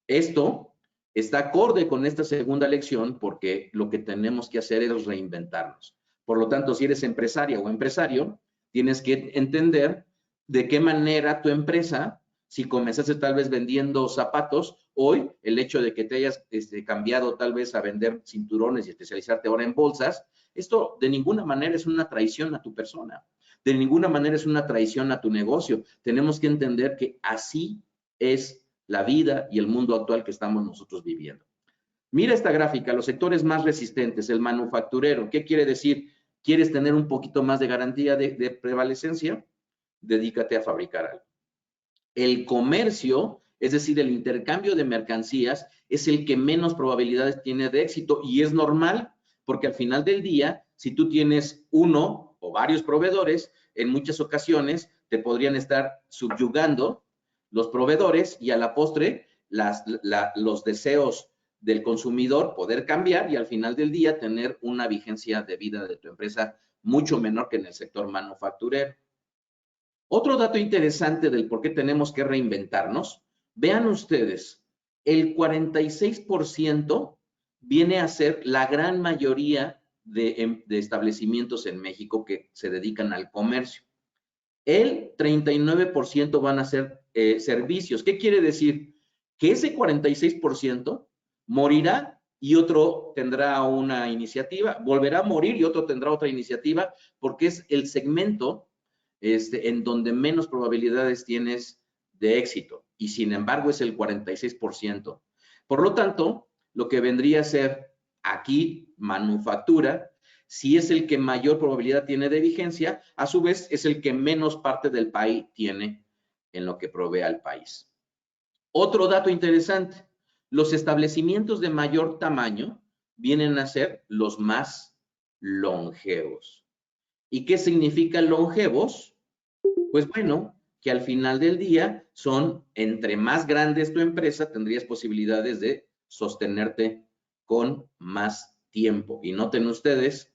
esto está acorde con esta segunda lección, porque lo que tenemos que hacer es reinventarnos. Por lo tanto, si eres empresaria o empresario, tienes que entender de qué manera tu empresa, si comenzaste tal vez vendiendo zapatos, hoy el hecho de que te hayas cambiado tal vez a vender cinturones y especializarte ahora en bolsas, esto de ninguna manera es una traición a tu persona, de ninguna manera es una traición a tu negocio. Tenemos que entender que así es la vida y el mundo actual que estamos nosotros viviendo. Mira esta gráfica, los sectores más resistentes, el manufacturero. ¿Qué quiere decir? ¿Quieres tener un poquito más de garantía de prevalecencia? Dedícate a fabricar algo. El comercio, es decir, el intercambio de mercancías, es el que menos probabilidades tiene de éxito, y es normal, porque al final del día, si tú tienes uno o varios proveedores, en muchas ocasiones te podrían estar subyugando los proveedores, y a la postre los deseos del consumidor poder cambiar, y al final del día tener una vigencia de vida de tu empresa mucho menor que en el sector manufacturero. Otro dato interesante del por qué tenemos que reinventarnos, vean ustedes, el 46% viene a ser la gran mayoría de establecimientos en México que se dedican al comercio. El 39% van a ser servicios. ¿Qué quiere decir? Que ese 46% morirá y otro tendrá una iniciativa, volverá a morir y otro tendrá otra iniciativa, porque es el segmento en donde menos probabilidades tienes de éxito, y sin embargo es el 46%. Por lo tanto, lo que vendría a ser aquí manufactura, si es el que mayor probabilidad tiene de vigencia, a su vez es el que menos parte del PAI tiene en lo que provee al país. Otro dato interesante, los establecimientos de mayor tamaño vienen a ser los más longevos. ¿Y qué significa longevos? Pues bueno, que al final del día son, entre más grande es tu empresa, tendrías posibilidades de sostenerte con más tiempo. Y noten ustedes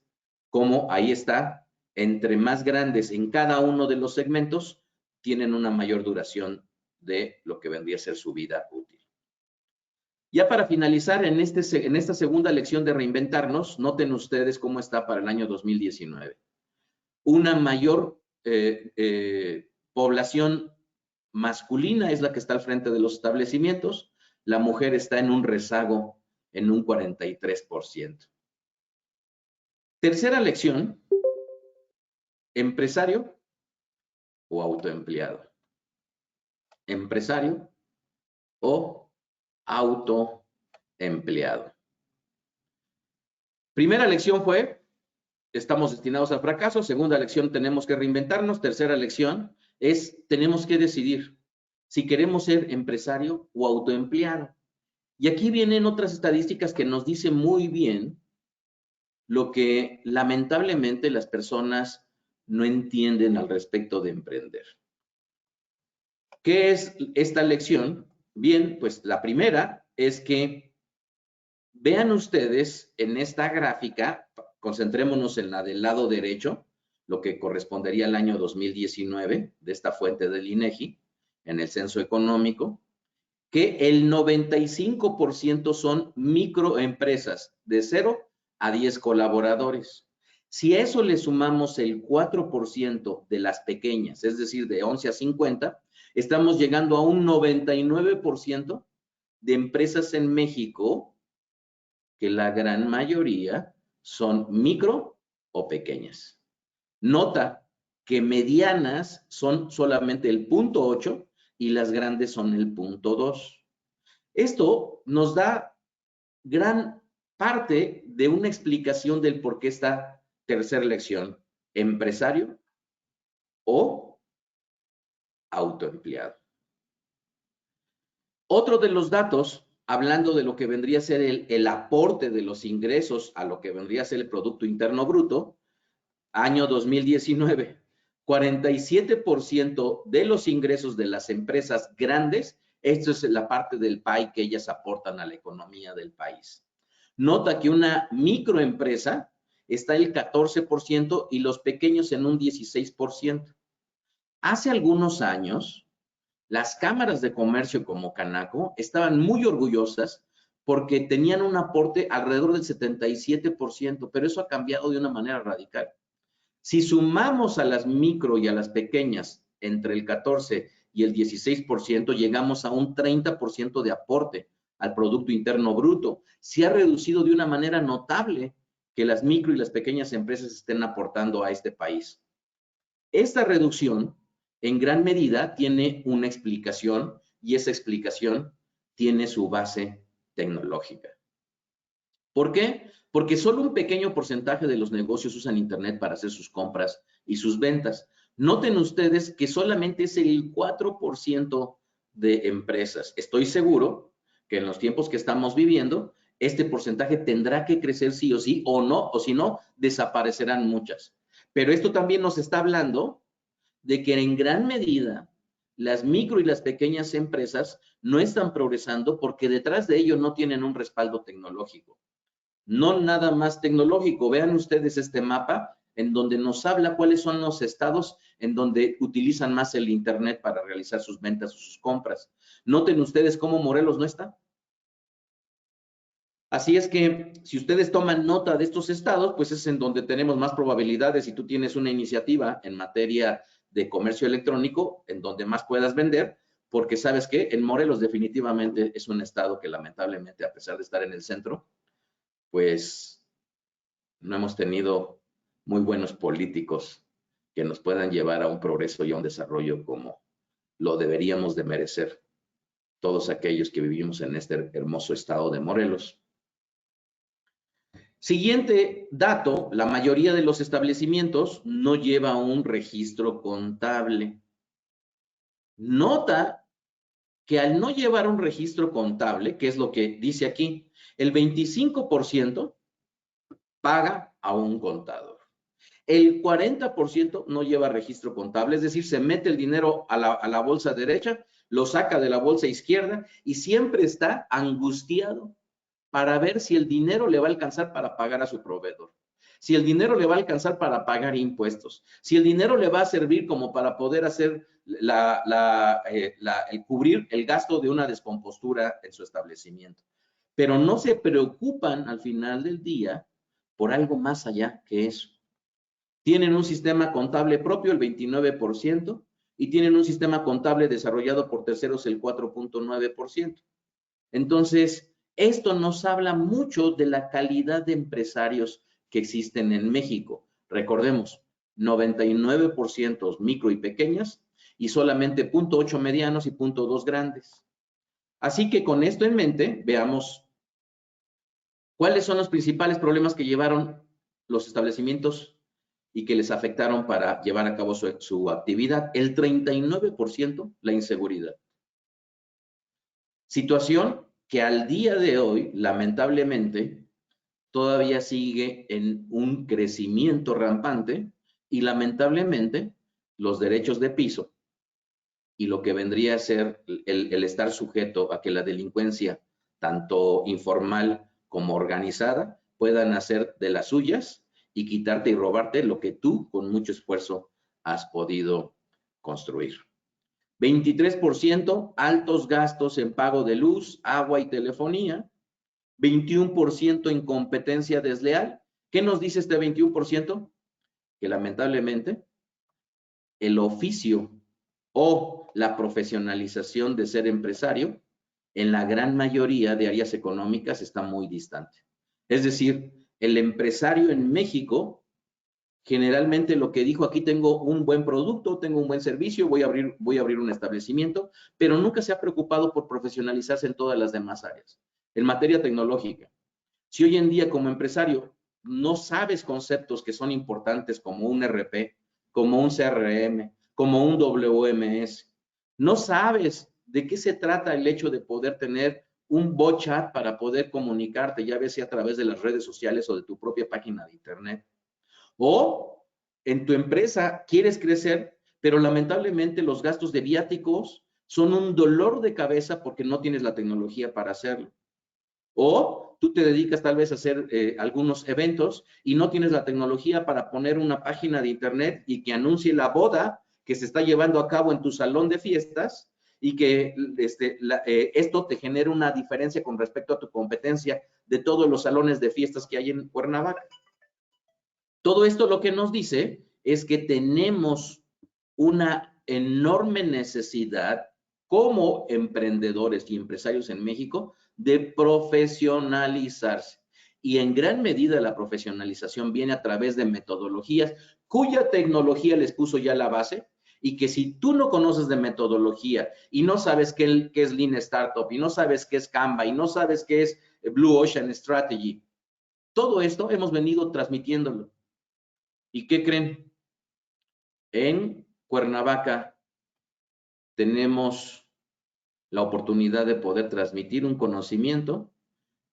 cómo ahí está, entre más grandes en cada uno de los segmentos, tienen una mayor duración de lo que vendría a ser su vida útil. Ya para finalizar, en esta segunda lección de reinventarnos, noten ustedes cómo está para el año 2019. Una mayor población masculina es la que está al frente de los establecimientos. La mujer está en un rezago en un 43%. Tercera lección, empresario o autoempleado. Empresario o autoempleado. Primera lección fue, estamos destinados al fracaso. Segunda lección, tenemos que reinventarnos. Tercera lección es, tenemos que decidir si queremos ser empresario o autoempleado. Y aquí vienen otras estadísticas que nos dicen muy bien lo que lamentablemente las personas no entienden al respecto de emprender. ¿Qué es esta lección? Bien, pues la primera es que vean ustedes en esta gráfica, concentrémonos en la del lado derecho, lo que correspondería al año 2019 de esta fuente del INEGI, en el censo económico, que el 95% son microempresas de 0 a 10 colaboradores. Si a eso le sumamos el 4% de las pequeñas, es decir, de 11 a 50, estamos llegando a un 99% de empresas en México, que la gran mayoría son micro o pequeñas. Nota que medianas son solamente el 0.8 y las grandes son el 0.2. Esto nos da gran parte de una explicación del por qué esta tercera lección, empresario o autoempleado. Otro de los datos, hablando de lo que vendría a ser el aporte de los ingresos a lo que vendría a ser el Producto Interno Bruto, año 2019, 47% de los ingresos de las empresas grandes, esto es la parte del pie que ellas aportan a la economía del país. Nota que una microempresa está el 14% y los pequeños en un 16%. Hace algunos años, las cámaras de comercio como Canaco estaban muy orgullosas porque tenían un aporte alrededor del 77%, pero eso ha cambiado de una manera radical. Si sumamos a las micro y a las pequeñas entre el 14 y el 16%, llegamos a un 30% de aporte al Producto Interno Bruto. Se ha reducido de una manera notable que las micro y las pequeñas empresas estén aportando a este país. Esta reducción, en gran medida, tiene una explicación y esa explicación tiene su base tecnológica. ¿Por qué? Porque solo un pequeño porcentaje de los negocios usan Internet para hacer sus compras y sus ventas. Noten ustedes que solamente es el 4% de empresas. Estoy seguro que en los tiempos que estamos viviendo, este porcentaje tendrá que crecer sí o sí, o no, o si no, desaparecerán muchas. Pero esto también nos está hablando de que en gran medida las micro y las pequeñas empresas no están progresando porque detrás de ello no tienen un respaldo tecnológico. No nada más tecnológico. Vean ustedes este mapa en donde nos habla cuáles son los estados en donde utilizan más el Internet para realizar sus ventas o sus compras. Noten ustedes cómo Morelos no está. Así es que si ustedes toman nota de estos estados, pues es en donde tenemos más probabilidades. Si tú tienes una iniciativa en materia de comercio electrónico, en donde más puedas vender, porque sabes que en Morelos definitivamente es un estado que lamentablemente, a pesar de estar en el centro, pues no hemos tenido muy buenos políticos que nos puedan llevar a un progreso y a un desarrollo como lo deberíamos de merecer todos aquellos que vivimos en este hermoso estado de Morelos. Siguiente dato, la mayoría de los establecimientos no lleva un registro contable. Nota que al no llevar un registro contable, que es lo que dice aquí, el 25% paga a un contador. El 40% no lleva registro contable, es decir, se mete el dinero a la bolsa derecha, lo saca de la bolsa izquierda y siempre está angustiado para ver si el dinero le va a alcanzar para pagar a su proveedor, si el dinero le va a alcanzar para pagar impuestos, si el dinero le va a servir como para poder hacer cubrir el gasto de una descompostura en su establecimiento. Pero no se preocupan al final del día por algo más allá que eso. Tienen un sistema contable propio, el 29%, y tienen un sistema contable desarrollado por terceros, el 4.9%. Entonces, esto nos habla mucho de la calidad de empresarios que existen en México. Recordemos, 99% micro y pequeñas y solamente 0.8 medianos y 0.2 grandes. Así que con esto en mente, veamos cuáles son los principales problemas que llevaron los establecimientos y que les afectaron para llevar a cabo su actividad. El 39%, la inseguridad. Situación que al día de hoy, lamentablemente, todavía sigue en un crecimiento rampante y lamentablemente los derechos de piso y lo que vendría a ser el estar sujeto a que la delincuencia, tanto informal como organizada, puedan hacer de las suyas y quitarte y robarte lo que tú con mucho esfuerzo has podido construir. 23% altos gastos en pago de luz, agua y telefonía. 21% incompetencia desleal, ¿Qué nos dice este 21%? Que lamentablemente el oficio o la profesionalización de ser empresario en la gran mayoría de áreas económicas está muy distante. Es decir, el empresario en México generalmente lo que dijo, aquí tengo un buen producto, tengo un buen servicio, voy a abrir un establecimiento, pero nunca se ha preocupado por profesionalizarse en todas las demás áreas. En materia tecnológica, si hoy en día como empresario no sabes conceptos que son importantes como un RP, como un CRM, como un WMS, no sabes de qué se trata el hecho de poder tener un bot chat para poder comunicarte, ya sea a través de las redes sociales o de tu propia página de internet. O en tu empresa quieres crecer, pero lamentablemente los gastos de viáticos son un dolor de cabeza porque no tienes la tecnología para hacerlo. O tú te dedicas tal vez a hacer algunos eventos y no tienes la tecnología para poner una página de internet y que anuncie la boda que se está llevando a cabo en tu salón de fiestas y que esto te genere una diferencia con respecto a tu competencia de todos los salones de fiestas que hay en Cuernavaca. Todo esto lo que nos dice es que tenemos una enorme necesidad como emprendedores y empresarios en México de profesionalizarse. Y en gran medida la profesionalización viene a través de metodologías cuya tecnología les puso ya la base y que si tú no conoces de metodología y no sabes qué es Lean Startup y no sabes qué es Canva y no sabes qué es Blue Ocean Strategy, todo esto hemos venido transmitiéndolo. ¿Y qué creen? En Cuernavaca tenemos la oportunidad de poder transmitir un conocimiento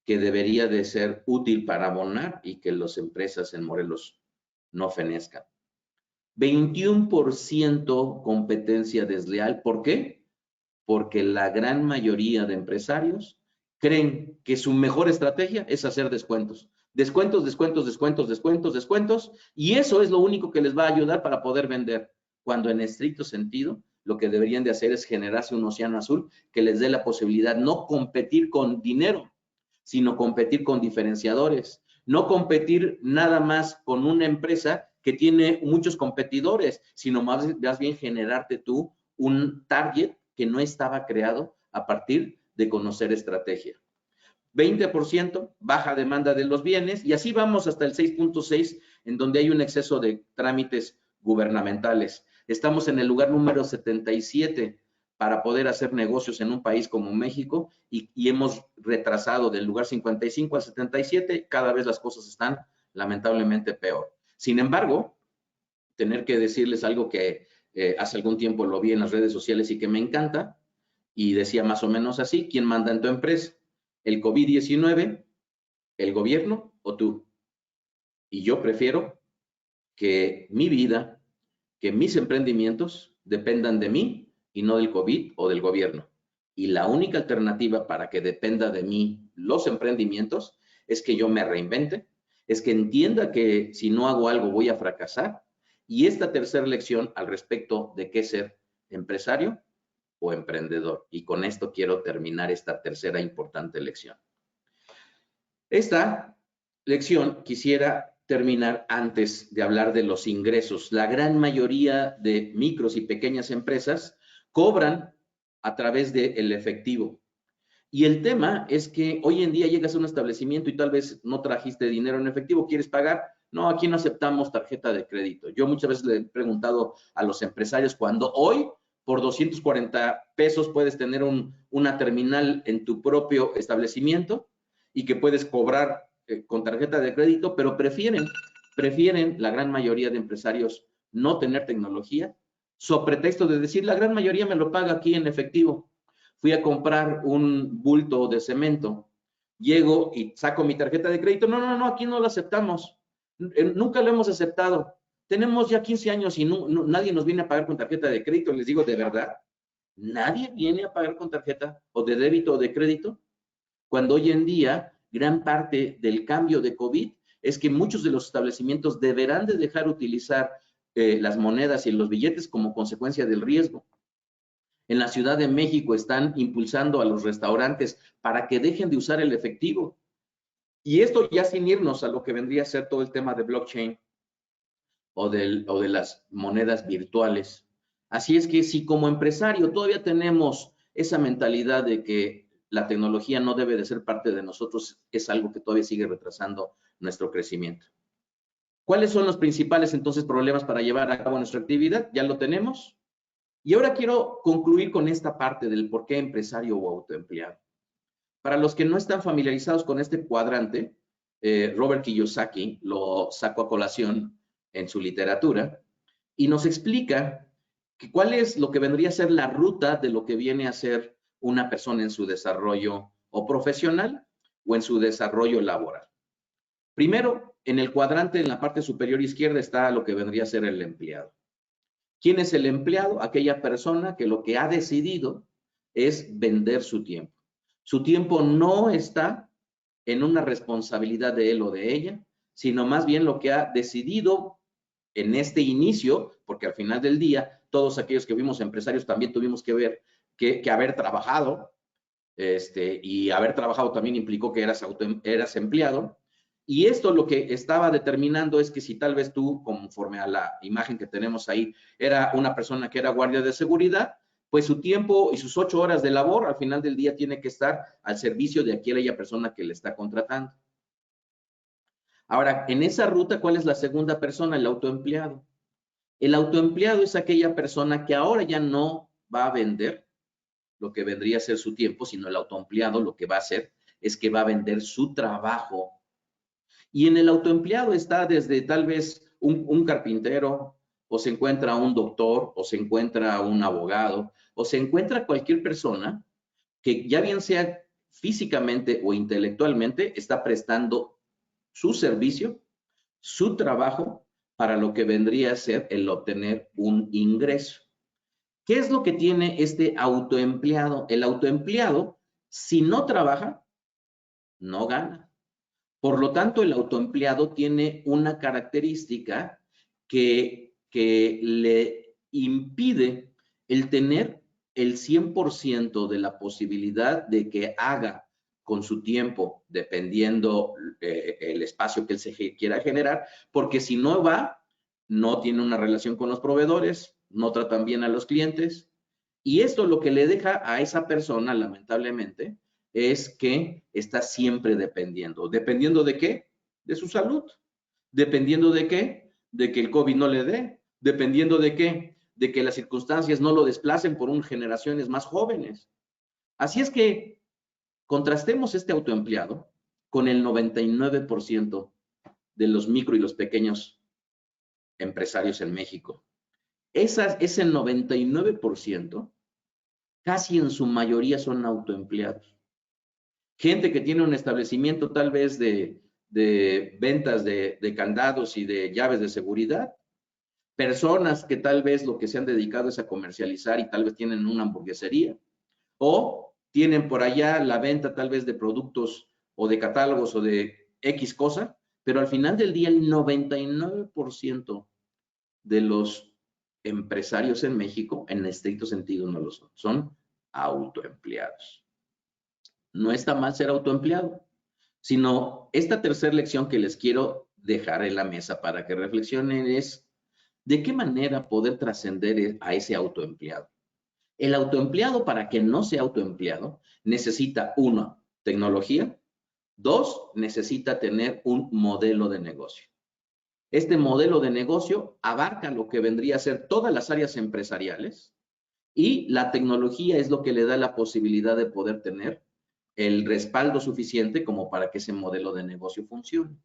que debería de ser útil para abonar y que las empresas en Morelos no fenezcan. 21% competencia desleal. ¿Por qué? Porque la gran mayoría de empresarios creen que su mejor estrategia es hacer descuentos. Descuentos, descuentos, descuentos, descuentos, descuentos, y eso es lo único que les va a ayudar para poder vender, cuando en estricto sentido lo que deberían de hacer es generarse un océano azul que les dé la posibilidad no competir con dinero, sino competir con diferenciadores, no competir nada más con una empresa que tiene muchos competidores, sino más bien generarte tú un target que no estaba creado a partir de conocer estrategia. 20% baja demanda de los bienes y así vamos hasta el 6.6 en donde hay un exceso de trámites gubernamentales. Estamos en el lugar número 77 para poder hacer negocios en un país como México y hemos retrasado del lugar 55 al 77, cada vez las cosas están lamentablemente peor. Sin embargo, tener que decirles algo que hace algún tiempo lo vi en las redes sociales y que me encanta, y decía más o menos así: ¿quién manda en tu empresa? ¿El COVID-19, el gobierno o tú? Y yo prefiero que mi vida, que mis emprendimientos dependan de mí y no del COVID o del gobierno. Y la única alternativa para que dependa de mí los emprendimientos es que yo me reinvente, es que entienda que si no hago algo voy a fracasar. Y esta tercera lección al respecto de qué ser empresario o emprendedor. Y con esto quiero terminar esta tercera importante lección. Esta lección quisiera terminar antes de hablar de los ingresos. La gran mayoría de micros y pequeñas empresas cobran a través del efectivo. Y el tema es que hoy en día llegas a un establecimiento y tal vez no trajiste dinero en efectivo, ¿quieres pagar? No, aquí no aceptamos tarjeta de crédito. Yo muchas veces le he preguntado a los empresarios, cuando hoy por 240 pesos puedes tener una terminal en tu propio establecimiento y que puedes cobrar con tarjeta de crédito, pero prefieren la gran mayoría de empresarios no tener tecnología, so pretexto de decir, la gran mayoría me lo paga aquí en efectivo. Fui a comprar un bulto de cemento, llego y saco mi tarjeta de crédito. No, aquí no lo aceptamos. Nunca lo hemos aceptado. Tenemos ya 15 años y nadie nos viene a pagar con tarjeta de crédito. Les digo, ¿de verdad? ¿Nadie viene a pagar con tarjeta o de débito o de crédito? Cuando hoy en día, gran parte del cambio de COVID es que muchos de los establecimientos deberán de dejar utilizar las monedas y los billetes como consecuencia del riesgo. En la Ciudad de México están impulsando a los restaurantes para que dejen de usar el efectivo. Y esto ya sin irnos a lo que vendría a ser todo el tema de blockchain o de las monedas virtuales. Así es que si como empresario todavía tenemos esa mentalidad de que la tecnología no debe de ser parte de nosotros, es algo que todavía sigue retrasando nuestro crecimiento. ¿Cuáles son los principales entonces problemas para llevar a cabo nuestra actividad? Ya lo tenemos. Y ahora quiero concluir con esta parte del por qué empresario o autoempleado. Para los que no están familiarizados con este cuadrante, Robert Kiyosaki lo sacó a colación en su literatura y nos explica que cuál es lo que vendría a ser la ruta de lo que viene a ser una persona en su desarrollo o profesional o en su desarrollo laboral. Primero, en el cuadrante en la parte superior izquierda está lo que vendría a ser el empleado. ¿Quién es el empleado? Aquella persona que lo que ha decidido es vender su tiempo. Su tiempo no está en una responsabilidad de él o de ella, sino más bien lo que ha decidido en este inicio, porque al final del día, todos aquellos que fuimos empresarios también tuvimos que ver que haber trabajado, y haber trabajado también implicó que eras empleado. Y esto lo que estaba determinando es que si tal vez tú, conforme a la imagen que tenemos ahí, era una persona que era guardia de seguridad, pues su tiempo y sus 8 horas de labor al final del día tiene que estar al servicio de aquella persona que le está contratando. Ahora, en esa ruta, ¿cuál es la segunda persona? El autoempleado. El autoempleado es aquella persona que ahora ya no va a vender lo que vendría a ser su tiempo, sino el autoempleado lo que va a hacer es que va a vender su trabajo. Y en el autoempleado está desde tal vez un carpintero, o se encuentra un doctor, o se encuentra un abogado, o se encuentra cualquier persona que ya bien sea físicamente o intelectualmente está prestando su servicio, su trabajo, para lo que vendría a ser el obtener un ingreso. ¿Qué es lo que tiene este autoempleado? El autoempleado, si no trabaja, no gana. Por lo tanto, el autoempleado tiene una característica que le impide el tener el 100% de la posibilidad de que haga con su tiempo, dependiendo el espacio que él se quiera generar, porque si no va, no tiene una relación con los proveedores, no tratan bien a los clientes, y esto lo que le deja a esa persona, lamentablemente, es que está siempre dependiendo. ¿Dependiendo de qué? De su salud. ¿Dependiendo de qué? De que el COVID no le dé. ¿Dependiendo de qué? De que las circunstancias no lo desplacen por generaciones más jóvenes. Así es que contrastemos este autoempleado con el 99% de los micro y los pequeños empresarios en México. Ese 99% casi en su mayoría son autoempleados. Gente que tiene un establecimiento tal vez de ventas de candados y de llaves de seguridad. Personas que tal vez lo que se han dedicado es a comercializar y tal vez tienen una hamburguesería. O tienen por allá la venta tal vez de productos o de catálogos o de X cosa, pero al final del día el 99% de los empresarios en México, en estricto sentido, no lo son. Son autoempleados. No está mal ser autoempleado, sino esta tercera lección que les quiero dejar en la mesa para que reflexionen es de qué manera poder trascender a ese autoempleado. El autoempleado, para que no sea autoempleado, necesita, 1, tecnología, 2, necesita tener un modelo de negocio. Este modelo de negocio abarca lo que vendría a ser todas las áreas empresariales y la tecnología es lo que le da la posibilidad de poder tener el respaldo suficiente como para que ese modelo de negocio funcione.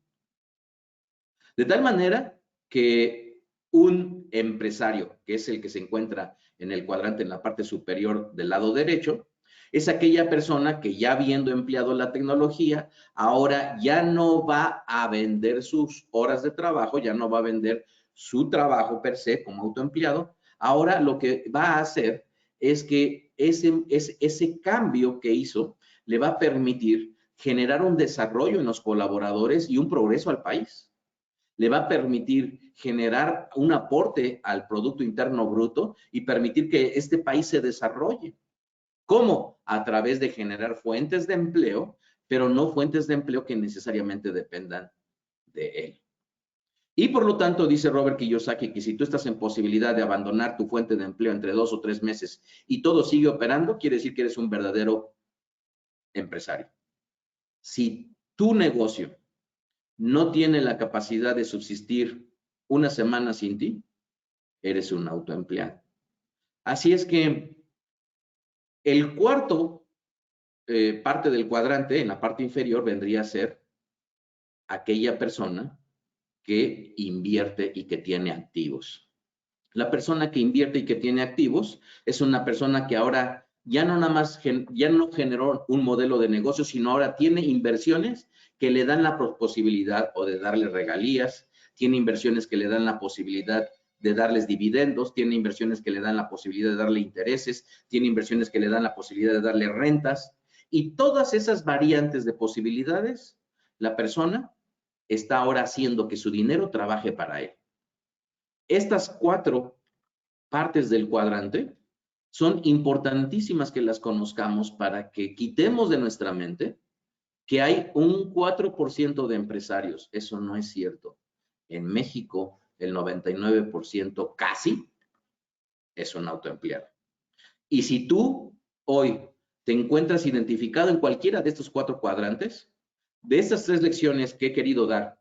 De tal manera que un empresario, que es el que se encuentra en el cuadrante en la parte superior del lado derecho, es aquella persona que ya habiendo empleado la tecnología, ahora ya no va a vender sus horas de trabajo, ya no va a vender su trabajo per se como autoempleado, ahora lo que va a hacer es que ese cambio que hizo le va a permitir generar un desarrollo en los colaboradores y un progreso al país. Le va a permitir generar un aporte al Producto Interno Bruto y permitir que este país se desarrolle. ¿Cómo? A través de generar fuentes de empleo pero no fuentes de empleo que necesariamente dependan de él. Y por lo tanto, dice Robert Kiyosaki, que si tú estás en posibilidad de abandonar tu fuente de empleo entre 2 o 3 meses y todo sigue operando, quiere decir que eres un verdadero empresario. Si tu negocio no tiene la capacidad de subsistir una semana sin ti, eres un autoempleado. Así es que el cuarto parte del cuadrante, en la parte inferior, vendría a ser aquella persona que invierte y que tiene activos. La persona que invierte y que tiene activos es una persona que ahora ya no nada más, ya no generó un modelo de negocio, sino ahora tiene inversiones que le dan la posibilidad o de darle regalías, tiene inversiones que le dan la posibilidad de darles dividendos, tiene inversiones que le dan la posibilidad de darle intereses, tiene inversiones que le dan la posibilidad de darle rentas, y todas esas variantes de posibilidades, la persona está ahora haciendo que su dinero trabaje para él. Estas 4 partes del cuadrante son importantísimas que las conozcamos para que quitemos de nuestra mente que hay un 4% de empresarios. Eso no es cierto. En México, el 99% casi es un autoempleado. Y si tú hoy te encuentras identificado en cualquiera de estos 4 cuadrantes, de estas 3 lecciones que he querido dar,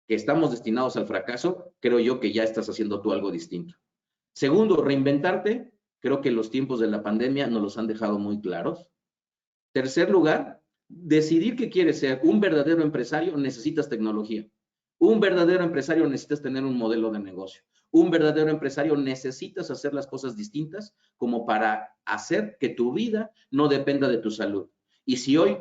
que estamos destinados al fracaso, creo yo que ya estás haciendo tú algo distinto. Segundo, reinventarte. Creo que los tiempos de la pandemia nos los han dejado muy claros. Tercer lugar, decidir que quieres ser un verdadero empresario, necesitas tecnología. Un verdadero empresario necesitas tener un modelo de negocio. Un verdadero empresario necesitas hacer las cosas distintas como para hacer que tu vida no dependa de tu salud. Y si hoy,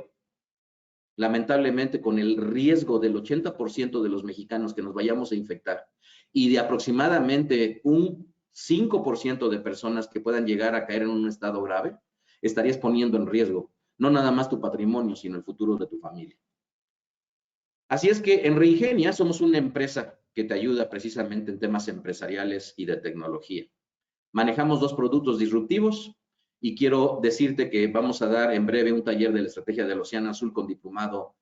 lamentablemente, con el riesgo del 80% de los mexicanos que nos vayamos a infectar y de aproximadamente un 5% de personas que puedan llegar a caer en un estado grave, estarías poniendo en riesgo no nada más tu patrimonio, sino el futuro de tu familia. Así es que en Reingenia somos una empresa que te ayuda precisamente en temas empresariales y de tecnología. Manejamos 2 productos disruptivos y quiero decirte que vamos a dar en breve un taller de la estrategia del Océano Azul con diplomado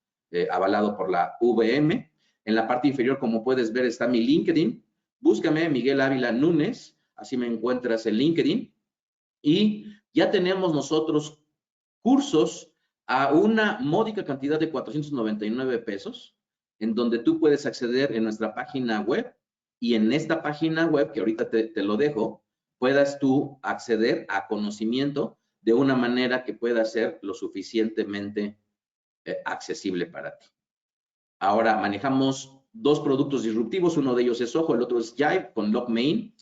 avalado por la VM. En la parte inferior, como puedes ver, está mi LinkedIn. Búscame, Miguel Ávila Núñez, así me encuentras en LinkedIn. Y ya tenemos nosotros cursos a una módica cantidad de 499 pesos, en donde tú puedes acceder en nuestra página web, y en esta página web, que ahorita te lo dejo, puedas tú acceder a conocimiento de una manera que pueda ser lo suficientemente accesible para ti. Ahora manejamos 2 productos disruptivos, uno de ellos es Soho, el otro es Jive con LogMain,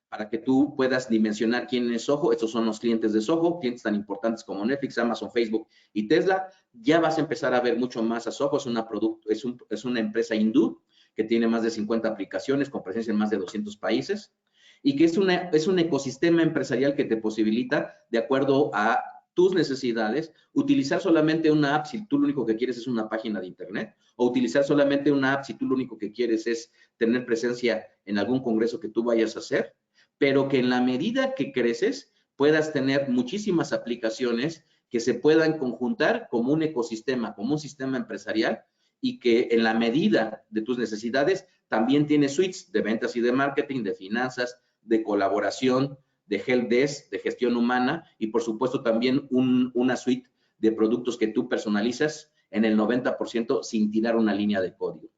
para que tú puedas dimensionar quién es Soho. Estos son los clientes de Soho, clientes tan importantes como Netflix, Amazon, Facebook y Tesla. Ya vas a empezar a ver mucho más a Soho. Es una empresa hindú que tiene más de 50 aplicaciones con presencia en más de 200 países y que es un ecosistema empresarial que te posibilita, de acuerdo a tus necesidades, utilizar solamente una app si tú lo único que quieres es una página de internet, o utilizar solamente una app si tú lo único que quieres es tener presencia en algún congreso que tú vayas a hacer, pero que en la medida que creces puedas tener muchísimas aplicaciones que se puedan conjuntar como un ecosistema, como un sistema empresarial, y que en la medida de tus necesidades también tiene suites de ventas y de marketing, de finanzas, de colaboración, de helpdesk, de gestión humana, y por supuesto también una suite de productos que tú personalizas en el 90% sin tirar una línea de código.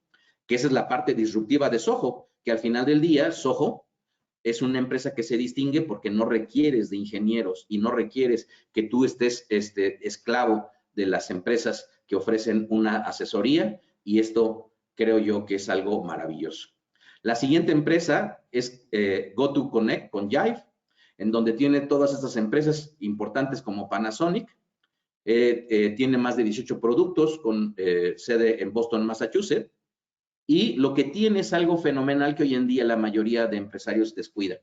Que esa es la parte disruptiva de Soho, que al final del día, Soho es una empresa que se distingue porque no requieres de ingenieros y no requieres que tú estés esclavo de las empresas que ofrecen una asesoría, y esto creo yo que es algo maravilloso. La siguiente empresa es GoToConnect con Jive, en donde tiene todas estas empresas importantes como Panasonic. Tiene más de 18 productos con sede en Boston, Massachusetts. Y lo que tiene es algo fenomenal que hoy en día la mayoría de empresarios descuida.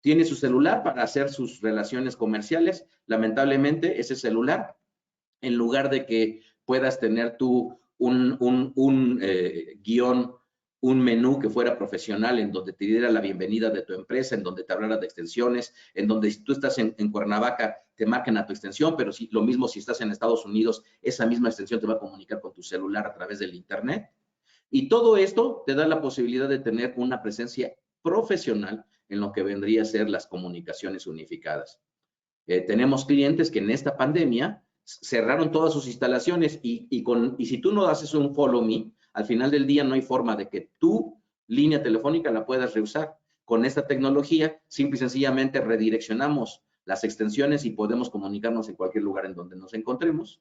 Tiene su celular para hacer sus relaciones comerciales. Lamentablemente, ese celular, en lugar de que puedas tener tú un guión un menú que fuera profesional, en donde te diera la bienvenida de tu empresa, en donde te hablara de extensiones, en donde si tú estás en Cuernavaca, te marquen a tu extensión, pero si, lo mismo si estás en Estados Unidos, esa misma extensión te va a comunicar con tu celular a través del Internet. Y todo esto te da la posibilidad de tener una presencia profesional en lo que vendría a ser las comunicaciones unificadas. Tenemos clientes que en esta pandemia cerraron todas sus instalaciones y si tú no haces un follow me, al final del día no hay forma de que tu línea telefónica la puedas reusar. Con esta tecnología, simple y sencillamente redireccionamos las extensiones y podemos comunicarnos en cualquier lugar en donde nos encontremos.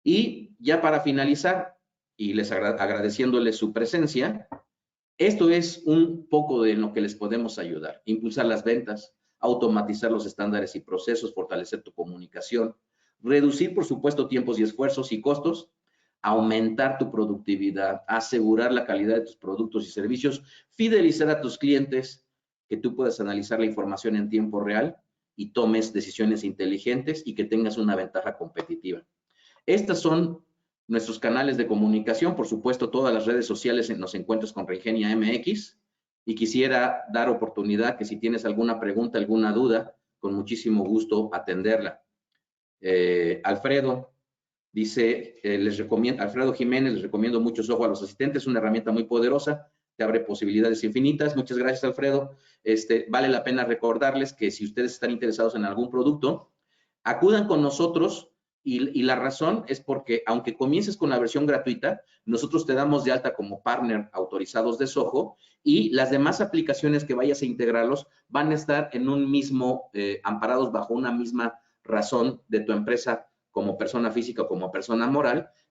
Y ya para finalizar, y les agradeciéndoles su presencia, esto es un poco de lo que les podemos ayudar. Impulsar las ventas, automatizar los estándares y procesos, fortalecer tu comunicación, reducir, por supuesto, tiempos y esfuerzos y costos, aumentar tu productividad, asegurar la calidad de tus productos y servicios, fidelizar a tus clientes, que tú puedas analizar la información en tiempo real y tomes decisiones inteligentes y que tengas una ventaja competitiva. Estas son nuestros canales de comunicación. Por supuesto, todas las redes sociales nos encuentras con Reingenia MX, y quisiera dar oportunidad que si tienes alguna pregunta, alguna duda, con muchísimo gusto atenderla. Alfredo dice, Alfredo Jiménez, les recomiendo mucho Soho a los asistentes, es una herramienta muy poderosa, te abre posibilidades infinitas. Muchas gracias, Alfredo. Vale la pena recordarles que si ustedes están interesados en algún producto, acudan con nosotros. Y la razón es porque, aunque comiences con la versión gratuita, nosotros te damos de alta como partner autorizados de Soho, y las demás aplicaciones que vayas a integrarlos van a estar en un mismo, amparados bajo una misma razón de tu empresa como persona física o como persona moral,